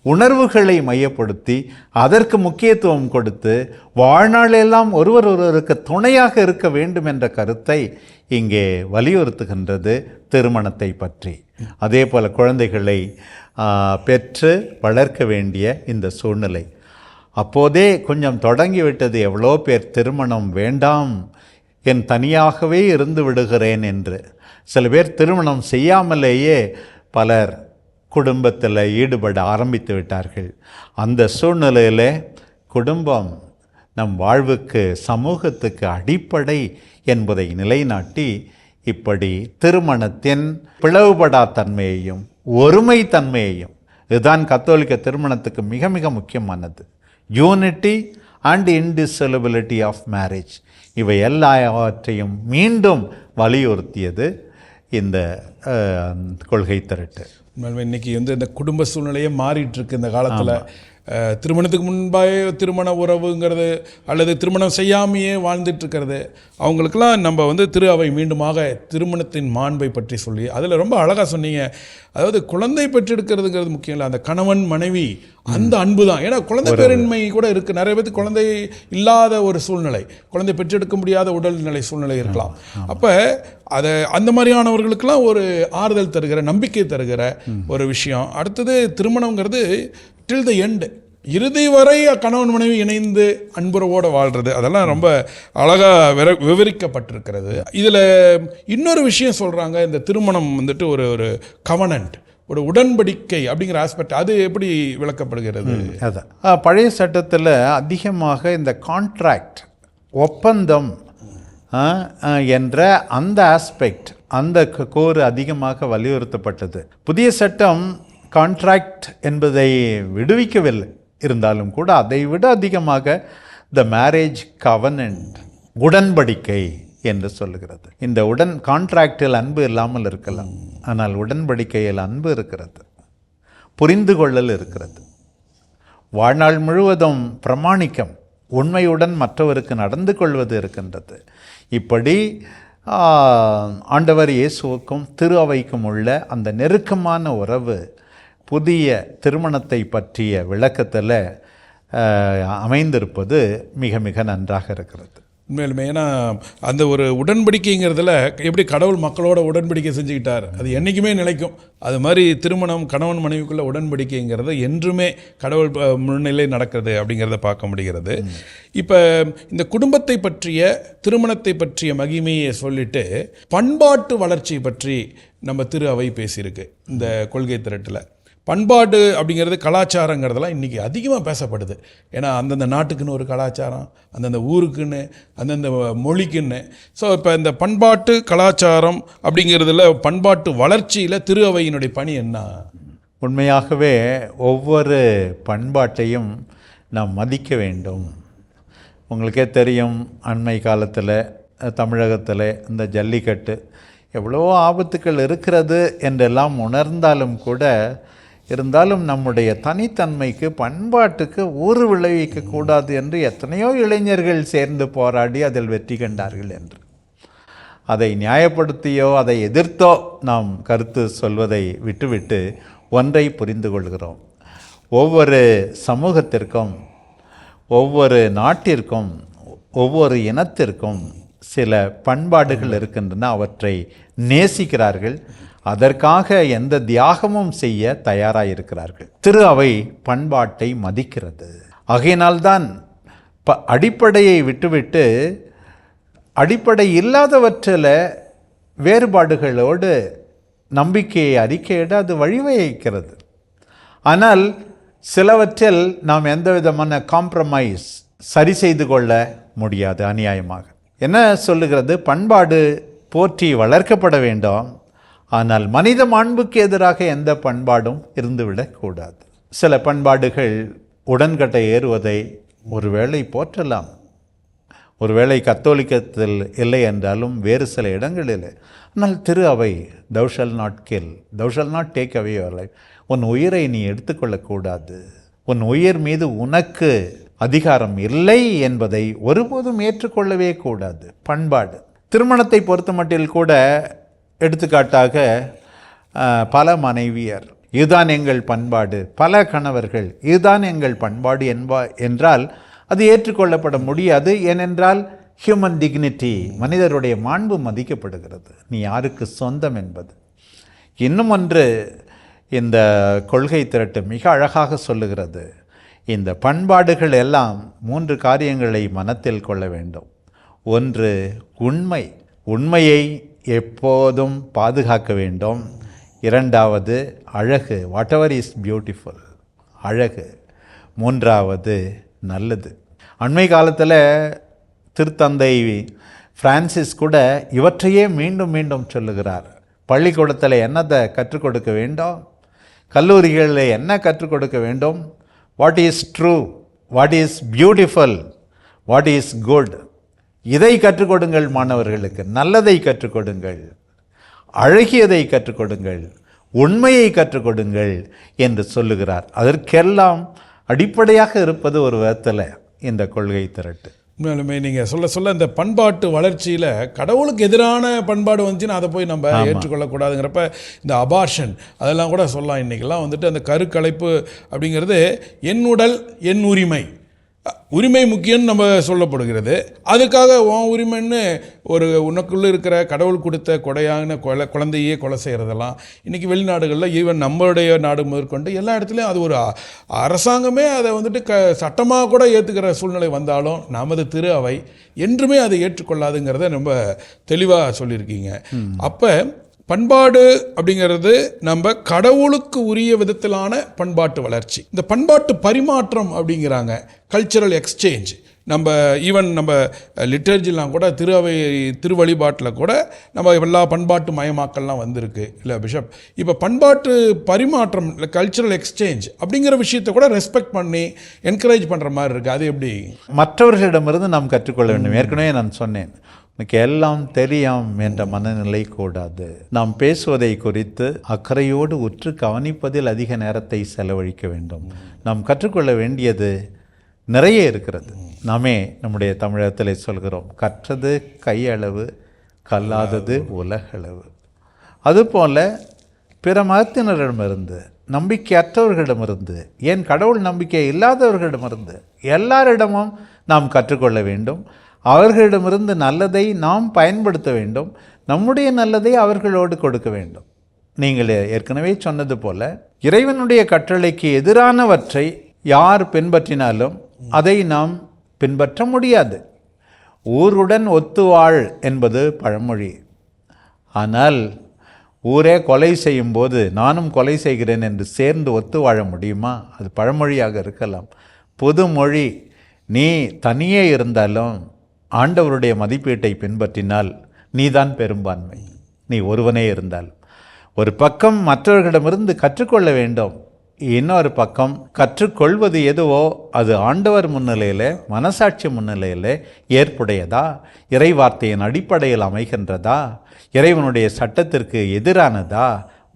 உணர்வுகளை மையப்படுத்தி, அதற்கு முக்கியத்துவம் கொடுத்து வாழ்நாளெல்லாம் ஒருவருக்கு துணையாக இருக்க வேண்டும் என்ற கருத்தை இங்கே வலியுறுத்துகின்றது திருமணத்தை பற்றி. அதே போல் குழந்தைகளை பெற்று வளர்க்க வேண்டிய இந்த சூழ்நிலை அப்போதே கொஞ்சம் தொடங்கிவிட்டது. எவ்வளோ பேர் திருமணம் வேண்டாம், என் தனியாகவே இருந்து விடுகிறேன் என்று. சில பேர் திருமணம் செய்யாமலேயே பலர் குடும்பத்தில் ஈடுபட ஆரம்பித்து விட்டார்கள். அந்த சூழ்நிலையில் குடும்பம் நம் வாழ்வுக்கு, சமூகத்துக்கு அடிப்படை என்பதை நிலைநாட்டி இப்படி திருமணத்தின் பிளவுபடா தன்மையையும் ஒருமைத்தன்மையையும், இதுதான் கத்தோலிக்க திருமணத்துக்கு மிக மிக முக்கியமானது. யூனிட்டி அண்ட் இன்டிசொலபிலிட்டி ஆஃப் மேரேஜ், இவை எல்லாவற்றையும் மீண்டும் வலியுறுத்தியது இந்த கொள்கை திரட்டு. இன்னைக்கு இந்த குடும்ப சூழ்நிலையே மாறிட்டு இருக்கு. இந்த காலத்தில் திருமணத்துக்கு முன்பாகவே திருமண உறவுங்கிறது அல்லது திருமணம் செய்யாமையே வாழ்ந்துட்டு இருக்கிறது, அவங்களுக்கெல்லாம் நம்ம திரு அவை மீண்டுமாக திருமணத்தின் மாண்பை பற்றி சொல்லி அதில் ரொம்ப அழகாக சொன்னீங்க. அதாவது குழந்தை பெற்றெடுக்கிறதுங்கிறது முக்கியம் இல்லை, அந்த கணவன் மனைவி அந்த அன்பு தான். ஏன்னா குழந்தை பேரின்மை கூட இருக்குது. நிறைய பேருக்கு குழந்தை இல்லாத ஒரு சூழ்நிலை, குழந்தை பெற்றெடுக்க முடியாத உடல்நிலை சூழ்நிலை இருக்கலாம். அப்போ அதை அந்த மாதிரியானவர்களுக்கெல்லாம் ஒரு ஆறுதல் தருகிற, நம்பிக்கை தருகிற ஒரு விஷயம். அடுத்தது திருமணங்கிறது டில் த எண்ட், இறுதி வரை கணவன் மனைவி இணைந்து அன்புறவோடு வாழ்கிறது, அதெல்லாம் ரொம்ப அழகாக விவரிக்கப்பட்டிருக்கிறது. இதில் இன்னொரு விஷயம் சொல்கிறாங்க, இந்த திருமணம் ஒரு கவனன்ட், ஒரு உடன்படிக்கை அப்படிங்கிற ஆஸ்பெக்ட், அது எப்படி விளக்கப்படுகிறது? அதான் பழைய சட்டத்தில் அதிகமாக இந்த கான்ட்ராக்ட், ஒப்பந்தம் என்ற அந்த ஆஸ்பெக்ட், அந்த கோர் அதிகமாக வலியுறுத்தப்பட்டது. புதிய சட்டம் கான்ட்ராக்ட் என்பதை விடுவிக்கவில்லை, இருந்தாலும் கூட அதை விட அதிகமாக த மேரேஜ் கவனன்ட், உடன்படிக்கை என்று சொல்லுகிறது. இந்த கான்ட்ராக்டில் அன்பு இல்லாமல் இருக்கலாம், ஆனால் உடன்படிக்கையில் அன்பு இருக்கிறது, புரிந்து கொள்ளல் இருக்கிறது, வாழ்நாள் முழுவதும் பிரமாணிக்கம், உண்மையுடன் மற்றவருக்கு நடந்து கொள்வது இருக்கின்றது. இப்படி ஆண்டவர் இயேசுவுக்கும் திரு அவைக்கும் உள்ள அந்த நெருக்கமான உறவு புதிய திருமணத்தை பற்றிய விளக்கத்தில் அமைந்திருப்பது மிக மிக நன்றாக இருக்கிறது. உண்மையிலுமே, ஏன்னா அந்த ஒரு உடன்படிக்கைங்கிறதுல எப்படி கடவுள் மக்களோட உடன்படிக்கை செஞ்சுக்கிட்டார், அது என்றைக்குமே நிலைக்கும். அது மாதிரி திருமணம் கணவன் மனைவிக்குள்ள உடன்படிக்கைங்கிறது என்றுமே கடவுள் முன்னிலை நடக்கிறது அப்படிங்கிறத பார்க்க முடிகிறது. இப்போ இந்த குடும்பத்தை பற்றிய, திருமணத்தை பற்றிய மகிமையை சொல்லிட்டு பண்பாட்டு வளர்ச்சி பற்றி நம்ம திரு அவை பேசியிருக்கு இந்த கொள்கை திரட்டில். பண்பாடு அப்படிங்கிறது, கலாச்சாரங்கிறதெல்லாம் இன்றைக்கி அதிகமாக பேசப்படுது. ஏன்னா அந்தந்த நாட்டுக்குன்னு ஒரு கலாச்சாரம், அந்தந்த ஊருக்குன்னு, அந்தந்த மொழிக்குன்னு. ஸோ இப்போ இந்த பண்பாட்டு கலாச்சாரம் அப்படிங்கிறதுல, பண்பாட்டு வளர்ச்சியில் திரு அவையினுடைய பணி என்ன? உண்மையாகவே ஒவ்வொரு பண்பாட்டையும் நாம் மதிக்க வேண்டும். உங்களுக்கே தெரியும், அண்மை காலத்தில் தமிழகத்தில் இந்த ஜல்லிக்கட்டு எவ்வளோ ஆபத்துக்கள் இருக்கிறது என்றெல்லாம் உணர்ந்தாலும் கூட, இருந்தாலும் நம்முடைய தனித்தன்மைக்கு, பண்பாட்டுக்கு ஊறு விளைவிக்கக்கூடாது என்று எத்தனையோ இளைஞர்கள் சேர்ந்து போராடி அதில் வெற்றி கண்டார்கள் என்று. அதை நியாயப்படுத்தியோ அதை எதிர்த்தோ நாம் கருத்து சொல்வதை விட்டுவிட்டு ஒன்றை புரிந்து கொள்கிறோம். ஒவ்வொரு சமூகத்திற்கும், ஒவ்வொரு நாட்டிற்கும், ஒவ்வொரு இனத்திற்கும் சில பண்பாடுகள் இருக்கின்றன. அவற்றை நேசிக்கிறார்கள், அதற்காக எந்த தியாகமும் செய்ய தயாராயிருக்கிறார்கள். திரு அவை பண்பாட்டை மதிக்கிறது. ஆகையினால்தான் அடிப்படையை விட்டுவிட்டு அடிப்படை இல்லாதவற்றில் வேறுபாடுகளோடு நம்பிக்கையை அறிக்கையிட அது வழிவகுக்கிறது. ஆனால் சிலவற்றில் நாம் எந்த விதமான காம்ப்ரமைஸ் சரி செய்து கொள்ள முடியாது. அநியாயமாக என்ன சொல்லுகிறது? பண்பாடு போற்றி வளர்க்கப்பட வேண்டும், ஆனால் மனித மாண்புக்கு எதிராக எந்த பண்பாடும் இருந்துவிடக்கூடாது. சில பண்பாடுகள் உடன்கட்டை ஏறுவதை ஒருவேளை போற்றலாம், ஒருவேளை கத்தோலிக்கத்தில் இல்லை என்றாலும் வேறு சில இடங்களில். ஆனால் திரு அவை thou shall not kill, thou shall not take away your life, உன் உயிரை நீ எடுத்துக்கொள்ளக்கூடாது, உன் உயிர் மீது உனக்கு அதிகாரம் இல்லை என்பதை ஒருபோதும் ஏற்றுக்கொள்ளவே கூடாது. பண்பாடு திருமணத்தை பொறுத்த மட்டில் கூட எடுத்துக்காட்டாக பல மனைவியர் இதுதான் எங்கள் பண்பாடு, பல கணவர்கள் இதுதான் எங்கள் பண்பாடு என்றால் அது ஏற்றுக்கொள்ளப்பட முடியாது. ஏனென்றால் ஹியூமன் டிக்னிட்டி, மனிதருடைய மாண்பு மதிக்கப்படுகிறது, நீ யாருக்கு சொந்தம் என்பது. இன்னும் ஒன்று இந்த கொள்கை திரட்டு மிக அழகாக சொல்லுகிறது. இந்த பண்பாடுகள் எல்லாம் 3 காரியங்களை மனத்தில் கொள்ள வேண்டும். ஒன்று உண்மை, உண்மையை எப்போதும் பாதுகாக்க வேண்டும். இரண்டாவது அழகு, வாட் எவர் இஸ் பியூட்டிஃபுல், அழகு. மூன்றாவது நல்லது. அண்மை காலத்தில் திருத்தந்தை பிரான்சிஸ் கூட இவற்றையே மீண்டும் மீண்டும் சொல்லுகிறார். பள்ளிக்கூடத்தில் என்னத்தை கற்றுக் கொடுக்க வேண்டும், கல்லூரிகளில் என்ன கற்றுக் கொடுக்க வேண்டும், what is true, what is beautiful, what is good, இதை கற்றுக் கொடுங்கள் மாணவர்களுக்கு. நல்லதை கற்றுக் கொடுங்கள், அழகியதை கற்றுக் கொடுங்கள், உண்மையை கற்றுக் கொடுங்கள் என்று சொல்லுகிறார். அதற்கெல்லாம் அடிப்படையாக இருப்பது ஒரு விதத்தில் இந்த கொள்கை திரட்டு. உண்மையிலுமே நீங்கள் சொல்ல இந்த பண்பாட்டு வளர்ச்சியில் கடவுளுக்கு எதிரான பண்பாடு வந்துச்சுன்னா அதை போய் நம்ம ஏற்றுக்கொள்ளக்கூடாதுங்கிறப்ப இந்த அபார்ஷன் அதெல்லாம் கூட சொல்லலாம். இன்றைக்கெல்லாம் வந்துட்டு அந்த கருக்கலைப்பு அப்படிங்கிறது என் உடல் என் உரிமை, உரிமை முக்கியம்னு நம்ம சொல்லப்படுகிறது. அதுக்காக உன் உரிமைன்னு ஒரு உனக்குள்ளே இருக்கிற கடவுள் கொடுத்த கொடையான குழந்தையே கொலை செய்கிறதெல்லாம் இன்றைக்கி வெளிநாடுகளில், ஈவன் நம்மளுடைய நாடு முதற்கொண்டு எல்லா இடத்துலையும் அது ஒரு அரசாங்கமே அதை வந்துட்டு சட்டமாக கூட ஏற்றுக்கிற சூழ்நிலை வந்தாலும் நமது திரு அவை என்றுமே அதை ஏற்றுக்கொள்ளாதுங்கிறத ரொம்ப தெளிவாக சொல்லியிருக்கீங்க. அப்போ பண்பாடு அப்படிங்கிறது நம்ம கடவுளுக்கு உரிய விதத்திலான பண்பாட்டு வளர்ச்சி. இந்த பண்பாட்டு பரிமாற்றம் அப்படிங்கிறாங்க, கல்ச்சரல் எக்ஸ்சேஞ்ச். நம்ம ஈவன் நம்ம லிட்டர்ஜிலாம் கூட திரு வழிபாட்டில் கூட நம்ம எல்லா பண்பாட்டு மயமாக்கள்லாம் வந்திருக்கு இல்லை பிஷப்? இப்போ பண்பாட்டு பரிமாற்றம் இல்லை கல்ச்சரல் எக்ஸ்சேஞ்ச் அப்படிங்கிற விஷயத்தை கூட ரெஸ்பெக்ட் பண்ணி என்கரேஜ் பண்ணுற மாதிரி இருக்குது. அது எப்படி? மற்றவர்களிடமிருந்து நாம் கற்றுக்கொள்ள வேண்டும். ஏற்கனவே நான் சொன்னேன், எனக்கு எல்லாம் தெரியும் என்ற மனநிலை கூடாது. நாம் பேசுவதை குறித்து அக்கறையோடு உற்று கவனிப்பதில் அதிக நேரத்தை செலவழிக்க வேண்டும். நாம் கற்றுக்கொள்ள வேண்டியது நிறைய இருக்கிறது. நாமே நம்முடைய தமிழகத்தில் சொல்கிறோம், கற்றது கையளவு கல்லாதது உலகளவு. அதுபோல் பிற மதத்தினரிடமிருந்து, நம்பிக்கையற்றவர்களிடமிருந்து, ஏன் கடவுள் நம்பிக்கை இல்லாதவர்களிடமிருந்து எல்லாரிடமும் நாம் கற்றுக்கொள்ள வேண்டும். அவர்களிடமிருந்து நல்லதை நாம் பயன்படுத்த வேண்டும், நம்முடைய நல்லதை அவர்களோடு கொடுக்க வேண்டும். நீங்கள் ஏற்கனவே சொன்னது போல இறைவனுடைய கட்டளைக்கு எதிரானவற்றை யார் பின்பற்றினாலும் அதை நாம் பின்பற்ற முடியாது. ஊருடன் ஒத்துவாழ் என்பது பழமொழி. ஆனால் ஊரே கொலை செய்யும் போது நானும் கொலை செய்கிறேன் என்று சேர்ந்து ஒத்து வாழ முடியுமா? அது பழமொழியாக இருக்கலாம். பொதுமொழி, நீ தனியே இருந்தாலும் ஆண்டவருடைய மதிப்பீட்டை பின்பற்றினால் நீதான் பெரும்பான்மை, நீ ஒருவனே இருந்தாலும். ஒரு பக்கம் மற்றவர்களிடமிருந்து கற்றுக்கொள்ள வேண்டும், இன்னொரு பக்கம் கற்றுக்கொள்வது எதுவோ அது ஆண்டவர் முன்னிலையில், மனசாட்சி முன்னிலையில் ஏற்புடையதா, இறைவார்த்தையின் அடிப்படையில் அமைகின்றதா, இறைவனுடைய சட்டத்திற்கு எதிரானதா,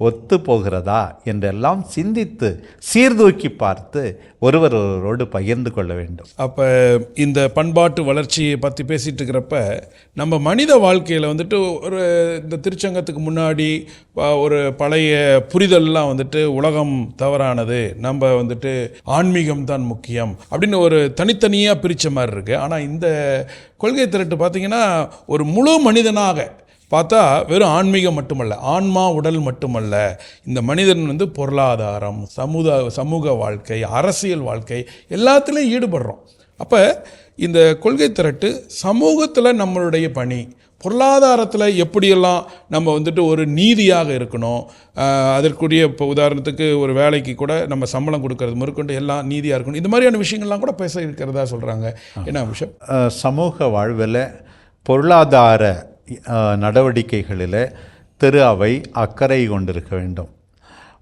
ஒத்து போகிறதா என்றெல்லாம் சிந்தித்து சீர்தூக்கி பார்த்து ஒருவரோடு பகிர்ந்து கொள்ள வேண்டும். அப்போ இந்த பண்பாட்டு வளர்ச்சியை பற்றி பேசிகிட்டு இருக்கிறப்ப நம்ம மனித வாழ்க்கையில் வந்துட்டு ஒரு இந்த திருச்சங்கத்துக்கு முன்னாடி ஒரு பழைய புரிதல்லாம் வந்துட்டு உலகம் தவறானது, நம்ம வந்துட்டு ஆன்மீகம் தான் முக்கியம் அப்படின்னு ஒரு தனித்தனியாக பிரித்த மாதிரி இருக்குது. ஆனால் இந்த கொள்கை திரட்டு பார்த்திங்கன்னா ஒரு முழு மனிதனாக பார்த்தா வெறும் ஆன்மீகம் மட்டுமல்ல, ஆன்மா உடல் மட்டுமல்ல, இந்த மனிதன் வந்து பொருளாதாரம், சமூக வாழ்க்கை, அரசியல் வாழ்க்கை எல்லாத்துலேயும் ஈடுபடுறோம். அப்போ இந்த கொள்கை திரட்டு சமூகத்தில் நம்மளுடைய பணி, பொருளாதாரத்தில் எப்படியெல்லாம் நம்ம வந்துட்டு ஒரு நீதியாக இருக்கணும், அதற்குரிய இப்போ உதாரணத்துக்கு ஒரு வேலைக்கு கூட நம்ம சம்பளம் கொடுக்கறது முதற்கொண்டு எல்லாம் நீதியாக இருக்கணும், இந்த மாதிரியான விஷயங்கள்லாம் கூட பேச இருக்கிறதா சொல்கிறாங்க. என்ன விஷயம்? சமூக வாழ்வில் பொருளாதார நடவடிக்கைகளில் திரு அவை அக்கறை கொண்டிருக்க வேண்டும்.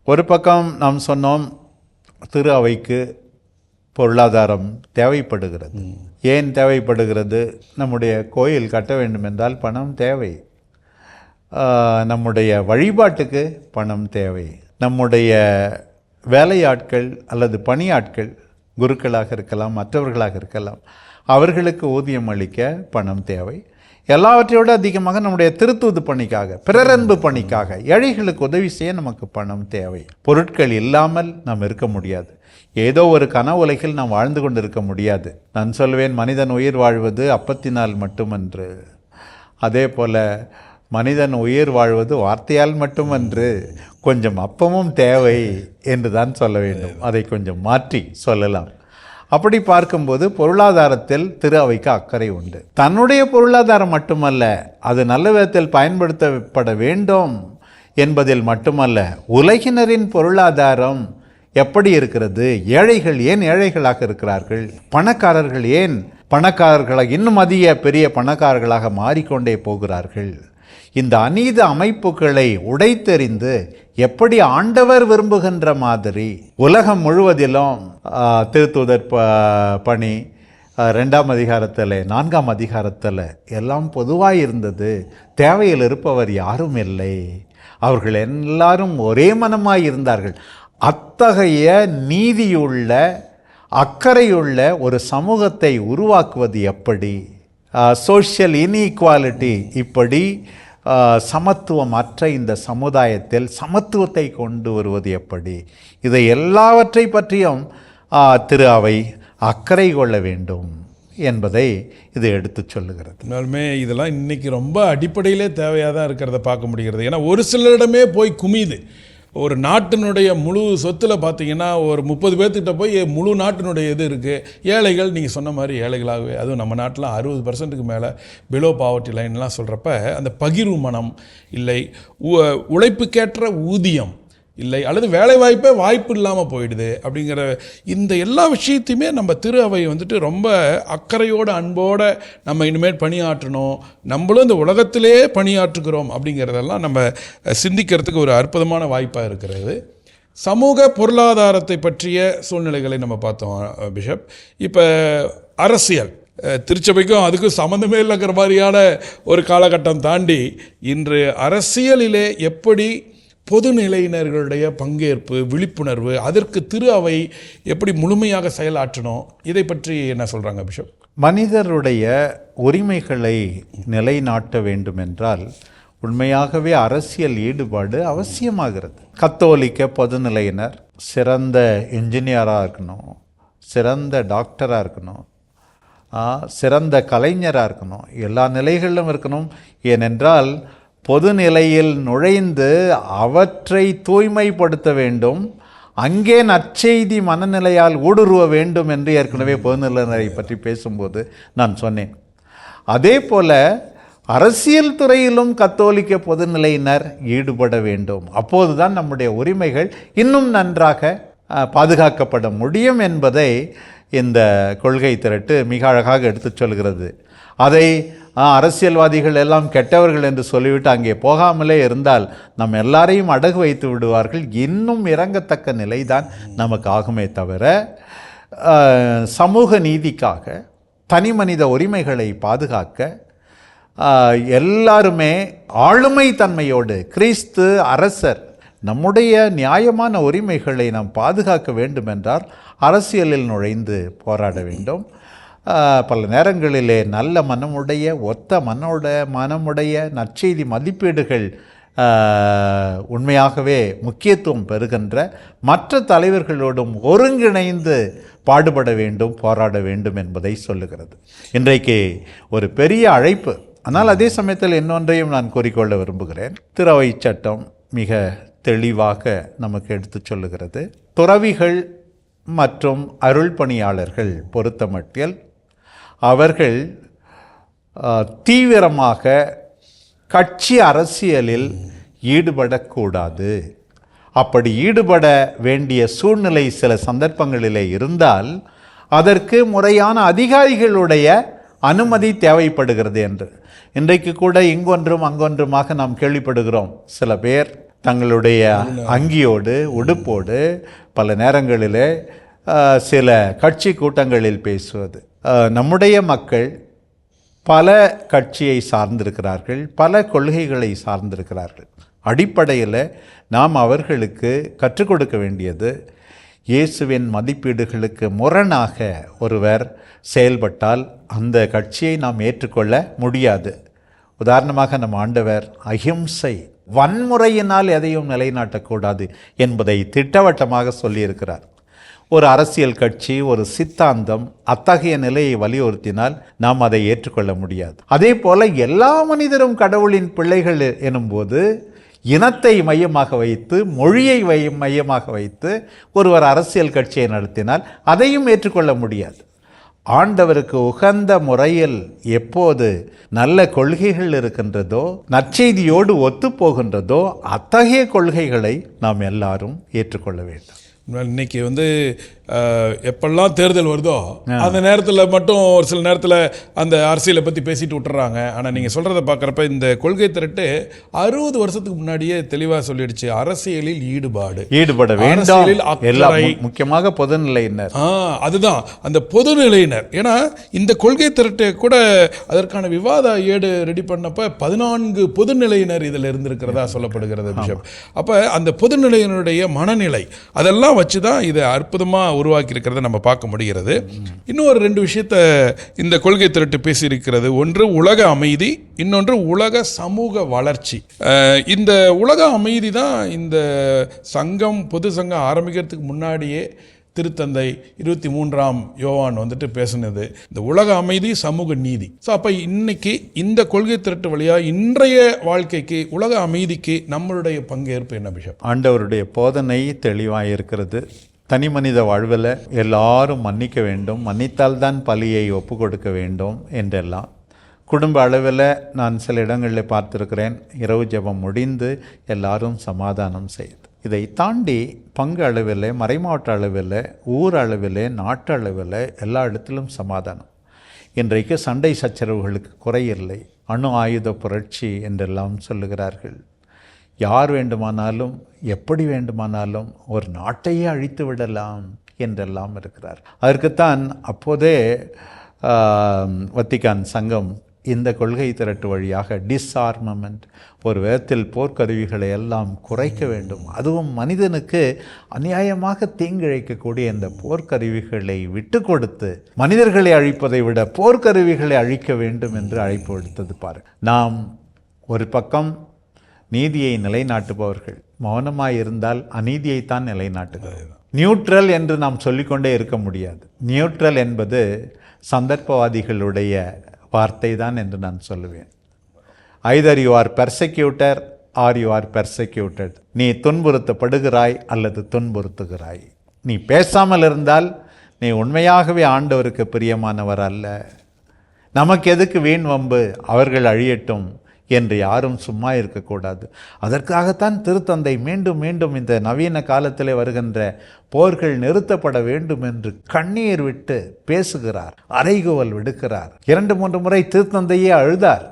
ஒரு பக்கம் நாம் சொன்னோம், திரு அவைக்கு பொருளாதாரம் தேவைப்படுகிறது. ஏன் தேவைப்படுகிறது? நம்முடைய கோயில் கட்ட வேண்டும் என்றால் பணம் தேவை, நம்முடைய வழிபாட்டுக்கு பணம் தேவை, நம்முடைய வேலையாட்கள் அல்லது பணியாட்கள் குருக்களாக இருக்கலாம், மற்றவர்களாக இருக்கலாம், அவர்களுக்கு ஊதியம் அளிக்க பணம் தேவை. எல்லாவற்றையோடு அதிகமாக நம்முடைய திருத்தூது பணிக்காக, பிறரன்பு பணிக்காக, ஏழைகளுக்கு உதவி செய்ய நமக்கு பணம் தேவை. பொருட்கள் இல்லாமல் நாம் இருக்க முடியாது. ஏதோ ஒரு கனவு உலகில் நாம் வாழ்ந்து கொண்டு இருக்க முடியாது. நான் சொல்வேன், மனிதன் உயிர் வாழ்வது அப்பத்தினால் மட்டுமன்று, அதே போல் மனிதன் உயிர் வாழ்வது வார்த்தையால் மட்டுமன்று, கொஞ்சம் அப்பமும் தேவை என்று தான் சொல்ல வேண்டும். அதை கொஞ்சம் மாற்றி சொல்லலாம். அப்படி பார்க்கும்போது பொருளாதாரத்தில் திரு அவைக்கு அக்கறை உண்டு. தன்னுடைய பொருளாதாரம் மட்டுமல்ல, அது நல்ல விதத்தில் பயன்படுத்தப்பட வேண்டும் என்பதில் மட்டுமல்ல, உலகினரின் பொருளாதாரம் எப்படி இருக்கிறது, ஏழைகள் ஏன் ஏழைகளாக இருக்கிறார்கள், பணக்காரர்கள் ஏன் பணக்காரர்களாக இன்னும் அதிக பெரிய பணக்காரர்களாக மாறிக்கொண்டே போகிறார்கள், இந்த அநீத அமைப்புகளை உடைத்தெறிந்து எப்படி ஆண்டவர் விரும்புகின்ற மாதிரி உலகம் முழுவதிலும் திருத்தூதர் பணி 2ஆம் அதிகாரத்தில் 4ஆம் அதிகாரத்தில் எல்லாம் பொதுவாக இருந்தது. தேவையில் இருப்பவர் யாரும் இல்லை, அவர்கள் எல்லாரும் ஒரே மனமாய் இருந்தார்கள். அத்தகைய நீதியுள்ள அக்கறையுள்ள ஒரு சமூகத்தை உருவாக்குவது எப்படி, சோஷியல் இன்இக்வாலிட்டி, இப்படி சமத்துவமற்ற இந்த சமுதாயத்தில் சமத்துவத்தை கொண்டு வருவது எப்படி, இதை எல்லாவற்றை பற்றியும் திரு அவை அக்கறை கொள்ள வேண்டும் என்பதை இது எடுத்து சொல்லுகிறது. உண்மையாலுமே இதெல்லாம் இன்றைக்கி ரொம்ப அடிப்படையிலே தேவையாக தான் இருக்கிறத பார்க்க முடிகிறது. ஏன்னா ஒரு சிலரிடமே போய் குமியுது. ஒரு நாட்டினுடைய முழு சொத்தில் பார்த்தீங்கன்னா ஒரு 30 பேர்த்துக்கிட்ட போய் முழு நாட்டினுடைய இது இருக்குது. ஏழைகள், நீங்கள் சொன்ன மாதிரி ஏழைகளாகவே, அதுவும் நம்ம நாட்டில் 60% மேலே பிலோ பாவர்ட்டி லைன்லாம் சொல்கிறப்ப அந்த பகிர்வு மனம் இல்லை, உழைப்புக்கேற்ற ஊதியம் இல்லை, அல்லது வேலைவாய்ப்பே வாய்ப்பு இல்லாமல் போயிடுது அப்படிங்கிற இந்த எல்லா விஷயத்தையுமே நம்ம திரு அவை வந்துட்டு ரொம்ப அக்கறையோடு அன்போடு நம்ம இனிமேல் பணியாற்றணும், நம்மளும் இந்த உலகத்திலே பணியாற்றுகிறோம் அப்படிங்கிறதெல்லாம் நம்ம சிந்திக்கிறதுக்கு ஒரு அற்புதமான வாய்ப்பாக இருக்கிறது. சமூக பொருளாதாரத்தை பற்றிய சூழ்நிலைகளை நம்ம பார்த்தோம் பிஷப். இப்போ அரசியல், திருச்சபைக்கும் அதுக்கும் சம்மந்தமே இல்லைங்கிற மாதிரியான ஒரு காலகட்டம் தாண்டி இன்று அரசியலிலே எப்படி பொதுநிலையினர்களுடைய பங்கேற்பு, விழிப்புணர்வு, அதற்கு திரு அவை எப்படி முழுமையாக செயலாற்றணும், இதை பற்றி என்ன சொல்கிறாங்க பிஷப்? மனிதருடைய உரிமைகளை நிலைநாட்ட வேண்டும் என்றால் உண்மையாகவே அரசியல் ஈடுபாடு அவசியமாகிறது. கத்தோலிக்க பொதுநிலையினர் சிறந்த இன்ஜினியராக இருக்கணும், சிறந்த டாக்டராக இருக்கணும், சிறந்த கலைஞராக இருக்கணும், எல்லா நிலைகளிலும் இருக்கணும். ஏனென்றால் பொதுநிலையில் நுழைந்து அவற்றை தூய்மைப்படுத்த வேண்டும், அங்கே நற்செய்தி மனநிலையால் ஊடுருவ வேண்டும் என்று ஏற்கனவே பொதுநிலையினரை பற்றி பேசும்போது நான் சொன்னேன். அதே போல அரசியல் துறையிலும் கத்தோலிக்க பொதுநிலையினர் ஈடுபட வேண்டும். அப்போதுதான் நம்முடைய உரிமைகள் இன்னும் நன்றாக பாதுகாக்கப்பட முடியும் என்பதை இந்த கொள்கை திரட்டு மிக அழகாக எடுத்துச் சொல்கிறது. அதை அரசியல்வாதிகள் எல்லாம் கெட்டவர்கள் என்று சொல்லிவிட்டு அங்கே போகாமலே இருந்தால் நம்ம எல்லாரையும் அடகு வைத்து விடுவார்கள். இன்னும் இறங்கத்தக்க நிலைதான் நமக்கு ஆகுமே தவிர, சமூக நீதிக்காக, தனி மனித உரிமைகளை பாதுகாக்க எல்லாருமே ஆளுமை தன்மையோடு, கிறிஸ்து அரசர், நம்முடைய நியாயமான உரிமைகளை நாம் பாதுகாக்க வேண்டுமென்றால் அரசியலில் நுழைந்து போராட வேண்டும். பல நேரங்களிலே நல்ல மனமுடைய, ஒத்த மனமுடைய நற்செய்தி மதிப்பீடுகள் உண்மையாகவே முக்கியத்துவம் பெறுகின்ற மற்ற தலைவர்களோடும் ஒருங்கிணைந்து பாடுபட வேண்டும், போராட வேண்டும் என்பதை சொல்லுகிறது. இன்றைக்கு ஒரு பெரிய அழைப்பு ஆனால் அதே சமயத்தில் இன்னொன்றையும் நான் கூறிக்கொள்ள விரும்புகிறேன். திறவை சட்டம் மிக தெளிவாக நமக்கு எடுத்து சொல்லுகிறது, துறவிகள் மற்றும் அருள் பணியாளர்கள் பொறுத்தமட்டில் அவர்கள் தீவிரமாக கட்சி அரசியலில் ஈடுபடக்கூடாது. அப்படி ஈடுபட வேண்டிய சூழ்நிலை சில சந்தர்ப்பங்களிலே இருந்தால் அதற்கு முறையான அதிகாரிகளுடைய அனுமதி தேவைப்படுகிறது என்று இன்றைக்கு கூட இங்கொன்றும் அங்கொன்றுமாக நாம் கேள்விப்படுகிறோம். சில பேர் தங்களுடைய அங்கியோடு உடுப்போடு பல நேரங்களிலே சில கட்சி கூட்டங்களில் பேசுவது. நம்முடைய மக்கள் பல கட்சியை சார்ந்திருக்கிறார்கள், பல கொள்கைகளை சார்ந்திருக்கிறார்கள். அடிப்படையில் நாம் அவர்களுக்கு கற்றுக் கொடுக்க வேண்டியது, இயேசுவின் மதிப்பீடுகளுக்கு முரணாக ஒருவர் செயல்பட்டால் அந்த கட்சியை நாம் ஏற்றுக்கொள்ள முடியாது. உதாரணமாக நம் ஆண்டவர் அஹிம்சை, வன்முறையினால் எதையும் நிலைநாட்டக்கூடாது என்பதை திட்டவட்டமாக சொல்லியிருக்கிறார். ஒரு அரசியல் கட்சி, ஒரு சித்தாந்தம் அத்தகைய நிலையை வலியுறுத்தினால் நாம் அதை ஏற்றுக்கொள்ள முடியாது. அதே போல எல்லா மனிதரும் கடவுளின் பிள்ளைகள் எனும்போது இனத்தை மையமாக வைத்து, மொழியை மையமாக வைத்து ஒருவர் அரசியல் கட்சியை நடத்தினால் அதையும் ஏற்றுக்கொள்ள முடியாது. ஆண்டவருக்கு உகந்த முறையில் எப்போது நல்ல கொள்கைகள் இருக்கின்றதோ, நற்செய்தியோடு ஒத்து போகின்றதோ, அத்தகைய கொள்கைகளை நாம் எல்லாரும் ஏற்றுக்கொள்ள வேண்டும். இன்னைக்கு எப்பெல்லாம் தேர்தல் வருதோ அந்த நேரத்தில் மட்டும் ஒரு சில நேரத்தில் அந்த அரசியலை பற்றி பேசிட்டு விட்டுறாங்க. ஆனால் நீங்கள் சொல்கிறத பார்க்குறப்ப இந்த கொள்கை திரட்டு 60 வருஷத்துக்கு முன்னாடியே தெளிவாக சொல்லிடுச்சு, அரசியலில் ஈடுபட வேண்டும், முக்கியமாக பொதுநிலையினர். அதுதான் அந்த பொதுநிலையினர். ஏன்னா இந்த கொள்கை திரட்டு கூட அதற்கான விவாத ஏடு ரெடி பண்ணப்ப 14 பொதுநிலையினர் இதில் இருந்திருக்கிறதா சொல்லப்படுகிறது பிஷப். அப்போ அந்த பொதுநிலையினருடைய மனநிலை அதெல்லாம் வச்சு தான் இதை அற்புதமாக உருவாக்கி இருக்கிறத நம்ம பார்க்க முடிகிறது. இன்னொரு 2 விஷயத்தை இந்த கொள்கை திரட்டு பேசியிருக்கிறது. ஒன்று உலக அமைதி, இன்னொன்று உலக சமூக வளர்ச்சி. இந்த உலக அமைதி தான் இந்த சங்கம், பொது சங்கம் ஆரம்பிக்கிறதுக்கு முன்னாடியே திருத்தந்தை 23ஆம் யோவான் பேசினது இந்த உலக அமைதி, சமூக நீதி. ஸோ அப்போ இன்னைக்கு இந்த கொள்கை திரட்டு வழியாக இன்றைய வாழ்க்கைக்கு, உலக அமைதிக்கு நம்மளுடைய பங்கேற்பு என்ன பிஷப்? ஆண்டவருடைய போதனை தெளிவாக இருக்கிறது. தனி மனித வாழ்வில் எல்லாரும் மன்னிக்க வேண்டும், மன்னித்தால்தான் பலியை ஒப்பு கொடுக்க வேண்டும் என்றெல்லாம். குடும்ப அளவில் நான் சில இடங்களில் பார்த்துருக்கிறேன், இரவு ஜெபம் முடிந்து எல்லாரும் சமாதானம் செய்து. இதை தாண்டி பங்கு அளவில், மறைமாவட்ட அளவில், ஊர் அளவில், நாட்டு அளவில் எல்லா இடத்திலும் சமாதானம். இன்றைக்கு சண்டை சச்சரவுகளுக்கு குறையில்லை. அணு ஆயுத புரட்சி என்றெல்லாம் சொல்லுகிறார்கள். யார் வேண்டுமானாலும் எப்படி வேண்டுமானாலும் ஒரு நாட்டையே அழித்து விடலாம் என்றெல்லாம் இருக்கிறார். அதற்குத்தான் அப்போதே வத்திக்கான் சங்கம் இந்த கொள்கை திரட்டு வழியாக டிஸ்ஆர்மமெண்ட், ஒரு விதத்தில் போர்க்கருவிகளை எல்லாம் குறைக்க வேண்டும், அதுவும் மனிதனுக்கு அநியாயமாக தீங்கிழைக்கக்கூடிய இந்த போர்க்கருவிகளை விட்டு கொடுத்து மனிதர்களை அழிப்பதை விட போர்க்கருவிகளை அழிக்க வேண்டும் என்று அழைப்பு விடுத்தது பாரு. நாம் ஒரு பக்கம் நீதியை நிலைநாட்டுபவர்கள், மௌனமாக இருந்தால் அநீதியைத்தான் நிலைநாட்டுகிறது. நியூட்ரல் என்று நாம் சொல்லிக்கொண்டே இருக்க முடியாது. நியூட்ரல் என்பது சந்தர்ப்பவாதிகளுடைய வார்த்தை தான் என்று நான் சொல்லுவேன். Either you are persecutor or you are persecuted. நீ துன்புறுத்தப்படுகிறாய் அல்லது துன்புறுத்துகிறாய். நீ பேசாமல் இருந்தால் நீ உண்மையாகவே ஆண்டவருக்கு பிரியமானவர் அல்ல. நமக்கு எதுக்கு வீண் வம்பு, அவர்கள் அழியட்டும் என்று யாரும் சும்மா இருக்கக்கூடாது. அதற்காகத்தான் திருத்தந்தை மீண்டும் மீண்டும் இந்த நவீன காலத்திலே வருகின்ற போர்கள் நிறுத்தப்பட வேண்டும் என்று கண்ணீர் விட்டு பேசுகிறார், அறைகூவல் விடுக்கிறார். 2-3 முறை திருத்தந்தையே அழுதார்.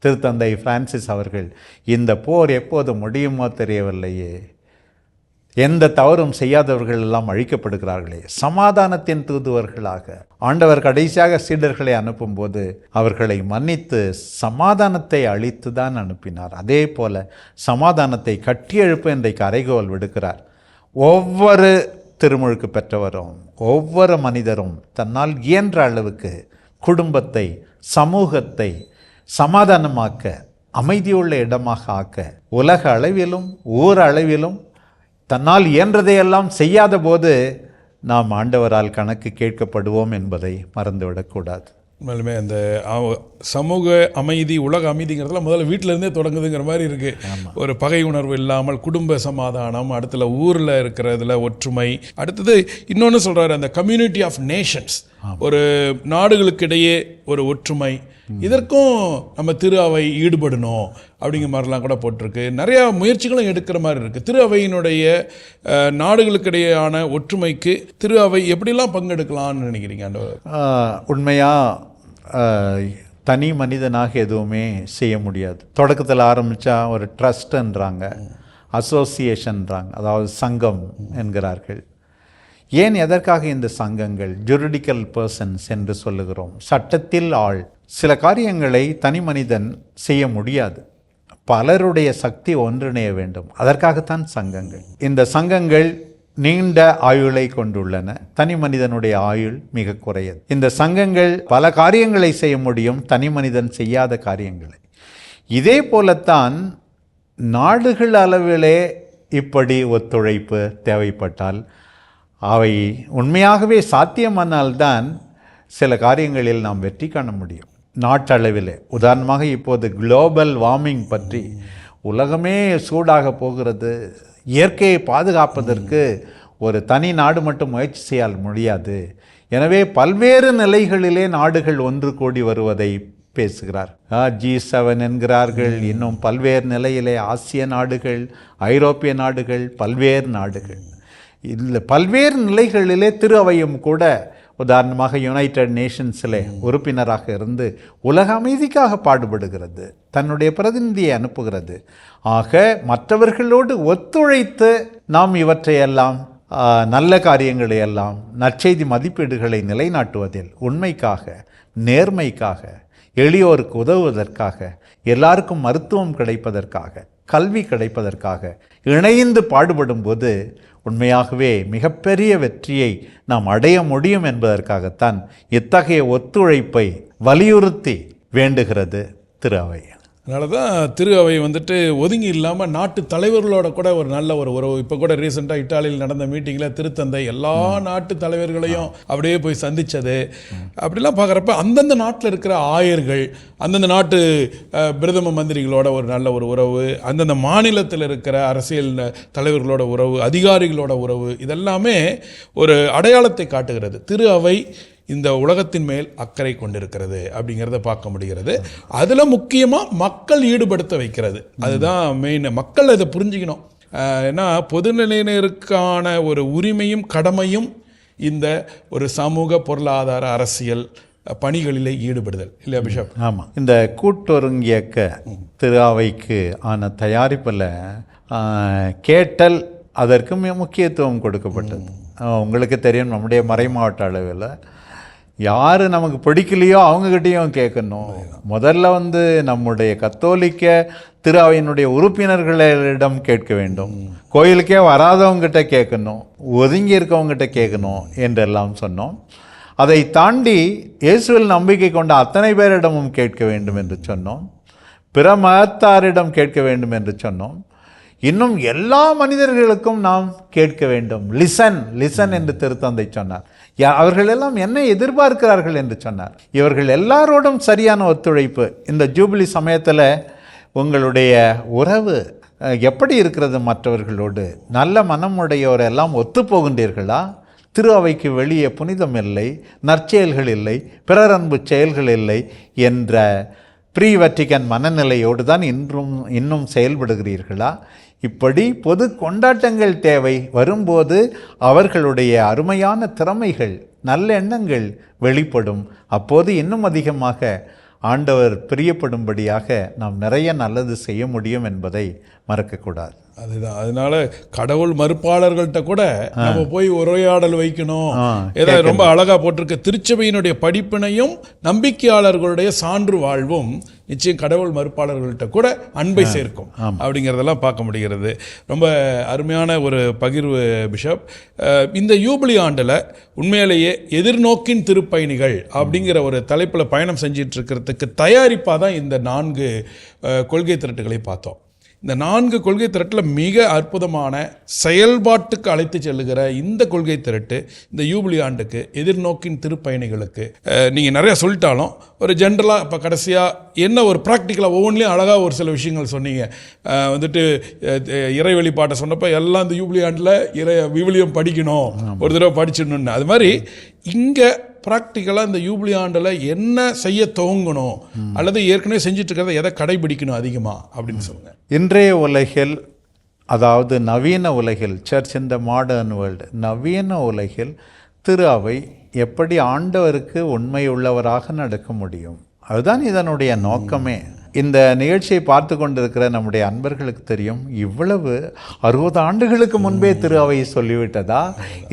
திருத்தந்தை பிரான்சிஸ் அவர்கள், இந்த போர் எப்போது முடியுமோ தெரியவில்லையே, எந்த தவறும் செய்யாதவர்கள் எல்லாம் அழிக்கப்படுகிறார்களே. சமாதானத்தின் தூதுவர்களாக ஆண்டவர் கடைசியாக சீடர்களை அனுப்பும்போது அவர்களை மன்னித்து சமாதானத்தை அளித்து தான் அனுப்பினார். அதே போல சமாதானத்தை கட்டியெழுப்ப இன்றைக்கு அறைகோல் விடுக்கிறார். ஒவ்வொரு திருமுழுக்கு பெற்றவரும், ஒவ்வொரு மனிதரும் தன்னால் இயன்ற அளவுக்கு குடும்பத்தை, சமூகத்தை சமாதானமாக்க, அமைதியுள்ள இடமாக ஆக்க, உலக அளவிலும் ஊர் அளவிலும் தன்னால் இயன்றதையெல்லாம் செய்யாத போது நாம் ஆண்டவரால் கணக்கு கேட்கப்படுவோம் என்பதை மறந்துவிடக்கூடாது. உண்மையிலுமே அந்த சமூக அமைதி, உலக அமைதிங்கிறதுல முதல்ல வீட்டிலேருந்தே தொடங்குதுங்கிற மாதிரி இருக்குது. ஒரு பகை உணர்வு இல்லாமல் குடும்ப சமாதானம், அடுத்துல ஊரில் இருக்கிறதுல ஒற்றுமை, அடுத்தது இன்னொன்று சொல்கிறாரு அந்த கம்யூனிட்டி ஆஃப் நேஷன்ஸ், ஒரு நாடுகளுக்கிடையே ஒரு ஒற்றுமை. இதற்கும் நம்ம திரு அவை ஈடுபடணும் அப்படிங்கிற மாதிரிலாம் கூட போட்டிருக்கு. நிறையா முயற்சிகளும் எடுக்கிற மாதிரி இருக்குது. திரு அவையினுடைய நாடுகளுக்கிடையேயான ஒற்றுமைக்கு திரு அவை எப்படிலாம் பங்கெடுக்கலாம்னு நினைக்கிறீங்க ஆண்டவர்? உண்மையாக தனி மனிதனாக எதுவுமே செய்ய முடியாது. தொடக்கத்தில் ஆரம்பித்தா ஒரு ட்ரஸ்ட்ன்றாங்க, அசோசியேஷன்றாங்க, அதாவது சங்கம் என்கிறார்கள். ஏன் எதற்காக இந்த சங்கங்கள்? ஜுரிடிக்கல் பர்சன்ஸ் என்று சொல்லுகிறோம், சட்டத்தில் ஆள். சில காரியங்களை தனி மனிதன் செய்ய முடியாது, பலருடைய சக்தி ஒன்றிணைய வேண்டும். அதற்காகத்தான் சங்கங்கள். இந்த சங்கங்கள் நீண்ட ஆயுளை கொண்டுள்ளன. தனி மனிதனுடைய ஆயுள் மிக குறையது. இந்த சங்கங்கள் பல காரியங்களை செய்ய முடியும், தனி மனிதன் செய்யாத காரியங்களை. இதே போலத்தான் நாடுகள் அளவிலே இப்படி ஒத்துழைப்பு தேவைப்பட்டால், அவை உண்மையாகவே சாத்தியமானால்தான் சில காரியங்களில் நாம் வெற்றி காண முடியும். நாட்டளவிலே உதாரணமாக இப்போது குளோபல் வார்மிங் பற்றி, உலகமே சூடாக போகிறது, இயற்கையை பாதுகாப்பதற்கு ஒரு தனி நாடு மட்டும் முயற்சி செய்ய முடியாது. எனவே பல்வேறு நிலைகளிலே நாடுகள் ஒன்று கூடி வருவதை பேசுகிறார். G7 என்கிறார்கள். இன்னும் பல்வேறு நிலையிலே ஆசிய நாடுகள், ஐரோப்பிய நாடுகள், பல்வேறு நாடுகள். இதில் பல்வேறு நிலைகளிலே திரு அவையும் கூட உதாரணமாக யுனைடெட் நேஷன்ஸில் உறுப்பினராக இருந்து உலக அமைதிக்காக பாடுபடுகிறது, தன்னுடைய பிரதிநிதியை அனுப்புகிறது. ஆக மற்றவர்களோடு ஒத்துழைத்து நாம் இவற்றையெல்லாம், நல்ல காரியங்களை எல்லாம், நற்செய்தி மதிப்பீடுகளை நிலைநாட்டுவதில் உண்மைக்காக, நேர்மைக்காக, எளியோருக்கு உதவுவதற்காக, எல்லாருக்கும் மருத்துவம் கிடைப்பதற்காக, கல்வி கிடைப்பதற்காக இணைந்து பாடுபடும் போது உண்மையாகவே மிகப்பெரிய வெற்றியை நாம் அடைய முடியும் என்பதற்காகத்தான் இத்தகைய ஒத்துழைப்பை வலியுறுத்தி வேண்டுகிறது திரு அவை. அதனால தான் திரு அவை வந்துட்டு ஒதுங்கி இல்லாமல் நாட்டு தலைவர்களோட கூட ஒரு நல்ல ஒரு உறவு. இப்போ கூட ரீசெண்டாக இட்டாலியில் நடந்த மீட்டிங்கில் திருத்தந்தை எல்லா நாட்டு தலைவர்களையும் அப்படியே போய் சந்தித்தது. அப்படிலாம் பார்க்குறப்ப அந்தந்த நாட்டில் இருக்கிற ஆயர்கள், அந்தந்த நாட்டு பிரதம மந்திரிகளோட ஒரு நல்ல ஒரு உறவு, அந்தந்த மாநிலத்தில் இருக்கிற அரசியல் தலைவர்களோட உறவு, அதிகாரிகளோட உறவு, இதெல்லாமே ஒரு அடையாளத்தை காட்டுகிறது. திரு அவை இந்த உலகத்தின் மேல் அக்கறை கொண்டிருக்கிறது அப்படிங்கிறத பார்க்க முடிகிறது. அதில் முக்கியமாக மக்கள் ஈடுபடுத்த வைக்கிறது, அதுதான் மெயின். மக்கள் அதை புரிஞ்சுக்கணும். ஏன்னா பொதுநிலையினருக்கான ஒரு உரிமையும் கடமையும் இந்த ஒரு சமூக, பொருளாதார, அரசியல் பணிகளிலே ஈடுபடுதல் இல்லையா பிஷப்? ஆமாம். இந்த கூட்டொருங்கியக்க திரு அவைக்கு ஆன தயாரிப்பில் கேட்டல் அதற்கு முக்கியத்துவம் கொடுக்கப்பட்டது. உங்களுக்கு தெரியும், நம்முடைய மறைமாவட்ட அளவில் யார் நமக்கு பிடிக்கலையோ அவங்ககிட்டையும் கேட்கணும். முதல்ல நம்முடைய கத்தோலிக்க திரு அவையினுடைய உறுப்பினர்களிடம் கேட்க வேண்டும், கோயிலுக்கே வராதவங்ககிட்ட கேட்கணும், ஒதுங்கி இருக்கவங்ககிட்ட கேட்கணும் என்றெல்லாம் சொன்னோம். அதை தாண்டி இயேசுவில் நம்பிக்கை கொண்ட அத்தனை பேரிடமும் கேட்க வேண்டும் என்று சொன்னோம். பிற மதத்தாரிடம் கேட்க வேண்டும் என்று சொன்னோம். இன்னும் எல்லா மனிதர்களுக்கும் நாம் கேட்க வேண்டும். லிசன் என்று திருத்தந்தை சொன்னார். அவர்கள் எல்லாம் என்ன எதிர்பார்க்கிறார்கள் என்று சொன்னார். இவர்கள் எல்லாரோடும் சரியான ஒத்துழைப்பு. இந்த ஜூபிலி சமயத்தில் உங்களுடைய உறவு எப்படி இருக்கிறது மற்றவர்களோடு? நல்ல மனமுடையோர் எல்லாம் ஒத்துப்போகின்றீர்களா? திரு அவைக்கு வெளியே புனிதம் இல்லை, நற்செயல்கள் இல்லை, பிறர் அன்பு செயல்கள் இல்லை என்ற ப்ரீ வட்டிகன் மனநிலையோடு தான் இன்னும் செயல்படுகிறீர்களா? இப்படி பொது கொண்டாட்டங்கள் தேவை. வரும்போது அவர்களுடைய அருமையான திறமைகள், நல்ல எண்ணங்கள் வெளிப்படும். அப்போது இன்னும் அதிகமாக ஆண்டவர் பிரியப்படும்படியாக நாம் நிறைய நல்லது செய்ய முடியும் என்பதை மறக்கக்கூடாது. அதுதான். அதனால கடவுள் மறுப்பாளர்கள்ட்ட கூட நம்ம போய் உரையாடல் வைக்கணும். ஏதாவது ரொம்ப அழகா போட்டிருக்க திருச்சபையினுடைய படிப்பினையும் நம்பிக்கையாளர்களுடைய சான்று வாழ்வும் நிச்சயம் கடவுள் மறுப்பாளர்கள்ட்ட கூட அன்பை சேர்க்கும் அப்படிங்கிறதெல்லாம் பார்க்க முடிகிறது. ரொம்ப அருமையான ஒரு பகிர்வு பிஷப். இந்த யூபிலி ஆண்டில் உண்மையிலேயே எதிர்நோக்கின் திருப்பயணிகள் அப்படிங்கிற ஒரு தலைப்பில் பயணம் செஞ்சிட்டு இருக்கிறதுக்கு தயாரிப்பாக தான் இந்த 4 கொள்கை திரட்டுகளை பார்த்தோம். இந்த 4 கொள்கை திரட்டில் மிக அற்புதமான செயல்பாட்டுக்கு அழைத்து செல்லுகிற இந்த கொள்கை திரட்டு இந்த யூபிலி ஆண்டுக்கு எதிர்நோக்கின் திருப்பயணிகளுக்கு நீங்கள் நிறையா சொல்லிட்டாலும் ஒரு ஜென்ரலாக இப்போ கடைசியாக என்ன ஒரு ப்ராக்டிக்கலாக ஒவ்வொன்றிலையும் அழகாக ஒரு சில விஷயங்கள் சொன்னீங்க. வந்துட்டு இறை வெளிப்பாட்டை சொன்னப்போ எல்லாம் இந்த யூபிலி ஆண்டில் விவிலியம் படிக்கணும், ஒரு தடவை படிச்சிடணுன்னு. அது மாதிரி இங்கே ப்ராக்டிக்கலாக இந்த யூபிலி ஆண்டில் என்ன செய்ய துவங்கணும் அல்லது ஏற்கனவே செஞ்சுட்டு இருக்கிறத எதை கடைபிடிக்கணும் அதிகமாக அப்படின்னு சொல்லுங்கள். இன்றைய உலகில், அதாவது நவீன உலகில், church in the modern world, நவீன உலகில் திரு அவை எப்படி ஆண்டவருக்கு உண்மை உள்ளவராக நடக்க முடியும், அதுதான் இதனுடைய நோக்கமே. இந்த நிகழ்ச்சியை பார்த்து கொண்டிருக்கிற நம்முடைய அன்பர்களுக்கு தெரியும், இவ்வளவு 60 ஆண்டுகளுக்கு முன்பே திரு அவை சொல்லிவிட்டதா,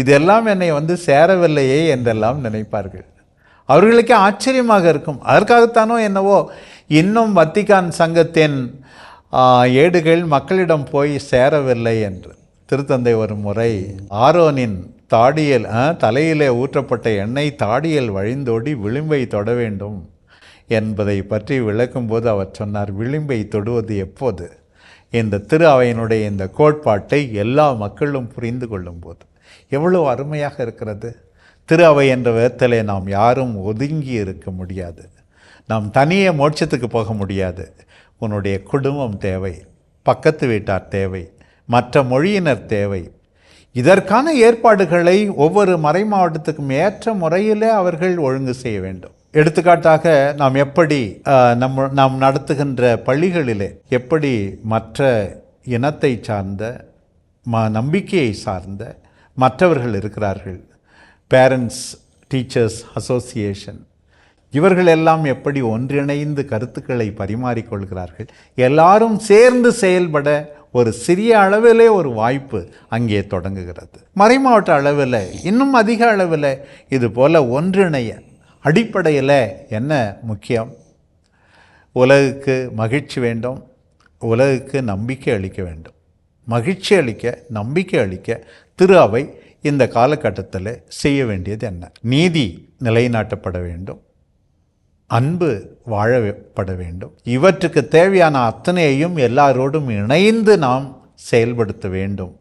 இதெல்லாம் என்னை சேரவில்லையே என்றெல்லாம் நினைப்பார்கள். அவர்களுக்கே ஆச்சரியமாக இருக்கும். அதற்காகத்தானோ என்னவோ இன்னும் வத்திக்கான் சங்கத்தின் ஏடுகள் மக்களிடம் போய் சேரவில்லை என்று. திருத்தந்தை ஒரு முறை ஆரோனின் தாடியில் தலையிலே ஊற்றப்பட்ட எண்ணெய் தாடியில் வழிந்தோடி விளிம்பை தொட வேண்டும் என்பதை பற்றி விளக்கும்போது அவர் சொன்னார், விளிம்பை தொடுவது எப்போது? இந்த திரு அவையினுடைய இந்த கோட்பாட்டை எல்லா மக்களும் புரிந்து கொள்ளும் போது எவ்வளோ அருமையாக இருக்கிறது. திரு அவை என்ற விதத்திலே நாம் யாரும் ஒதுங்கி இருக்க முடியாது. நாம் தனியே மோட்சத்துக்கு போக முடியாது. உன்னுடைய குடும்பம் தேவை, பக்கத்து வீட்டார் தேவை, மற்ற மொழியினர் தேவை. இதற்கான ஏற்பாடுகளை ஒவ்வொரு மறை மாவட்டத்துக்கும் ஏற்ற முறையிலே அவர்கள் ஒழுங்கு செய்ய வேண்டும். எடுத்துக்காட்டாக நாம் நடத்துகின்ற பள்ளிகளிலே எப்படி மற்ற இனத்தை சார்ந்த நம்பிக்கையை சார்ந்த மற்றவர்கள் இருக்கிறார்கள், பேரண்ட்ஸ் டீச்சர்ஸ் அசோசியேஷன், இவர்கள் எல்லாம் எப்படி ஒன்றிணைந்து கருத்துக்களை பரிமாறிக்கொள்கிறார்கள், எல்லாரும் சேர்ந்து செயல்பட ஒரு சிறிய அளவிலே ஒரு வாய்ப்பு அங்கே தொடங்குகிறது. மறைமாவட்ட அளவில் இன்னும் அதிக அளவில் இது போல ஒன்றிணைய அடிப்படையில் என்ன முக்கியம்? உலகுக்கு மகிழ்ச்சி வேண்டும், உலகுக்கு நம்பிக்கை அளிக்க வேண்டும். மகிழ்ச்சி அளிக்க, நம்பிக்கை அளிக்க திரு அவை இந்த காலகட்டத்தில் செய்ய வேண்டியது என்ன? நீதி நிலைநாட்டப்பட வேண்டும், அன்பு வாழப்பட வேண்டும். இவற்றுக்கு தேவையான அத்தனையையும் எல்லாரோடும் இணைந்து நாம் செயல்படுத்த வேண்டும்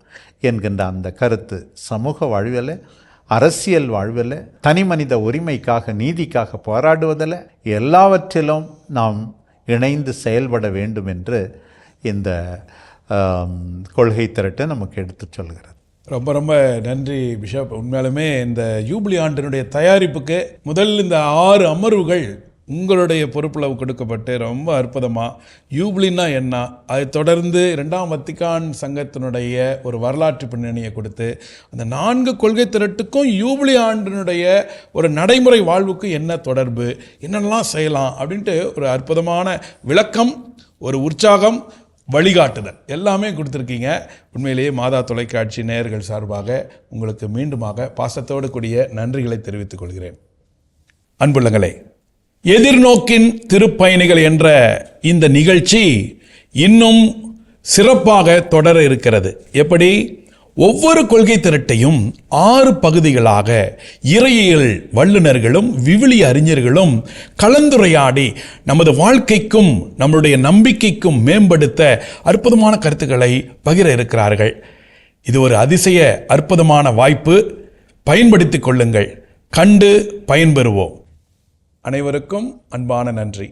என்கின்ற அந்த கருத்து சமூக வாழ்வில், அரசியல் வாழ்வில், தனி மனித உரிமைக்காக, நீதிக்காக போராடுவதில், எல்லாவற்றிலும் நாம் இணைந்து செயல்பட வேண்டும் என்று இந்த கொள்கை திரட்டு நமக்கு எடுத்து சொல்கிறது. ரொம்ப ரொம்ப நன்றி பிஷப். உண்மையாலுமே இந்த யூபிலி ஆண்டினுடைய தயாரிப்புக்கு முதல் இந்த 6 அமர்வுகள் உங்களுடைய பொறுப்பில் கொடுக்கப்பட்டு ரொம்ப அற்புதமாக யூபிலின்னா என்ன, அதை தொடர்ந்து 2ஆம் வத்திக்கான் சங்கத்தினுடைய ஒரு வரலாற்று பின்னணியை கொடுத்து அந்த 4 கொள்கை திரட்டுக்கும் யூபிலி ஆண்டினுடைய ஒரு நடைமுறை வாழ்வுக்கு என்ன தொடர்பு, என்னென்னலாம் செய்யலாம் அப்படின்ட்டு ஒரு அற்புதமான விளக்கம், ஒரு உற்சாகம், வழிகாட்டுதல் எல்லாமே கொடுத்துருக்கீங்க. உண்மையிலேயே மாதா தொலைக்காட்சி நேயர்கள் சார்பாக உங்களுக்கு மீண்டுமாக பாசத்தோடு கூடிய நன்றிகளை தெரிவித்துக் கொள்கிறேன். அன்புள்ளங்களே, எதிர்நோக்கின் திருப்பயணிகள் என்ற இந்த நிகழ்ச்சி இன்னும் சிறப்பாக தொடர இருக்கிறது. எப்படி? ஒவ்வொரு கொள்கை திரட்டையும் 6 பகுதிகளாக இறையியல் வல்லுநர்களும் விவிலிய அறிஞர்களும் கலந்துரையாடி நமது வாழ்க்கைக்கும் நம்முடைய நம்பிக்கைக்கும் மேம்படுத்த அற்புதமான கருத்துக்களை பகிர இருக்கிறார்கள். இது ஒரு அதிசய அற்புதமான வாய்ப்பு. பயன்படுத்திக் கொள்ளுங்கள், கண்டு பயன்பெறுவோம். அனைவருக்கும் அன்பான நன்றி.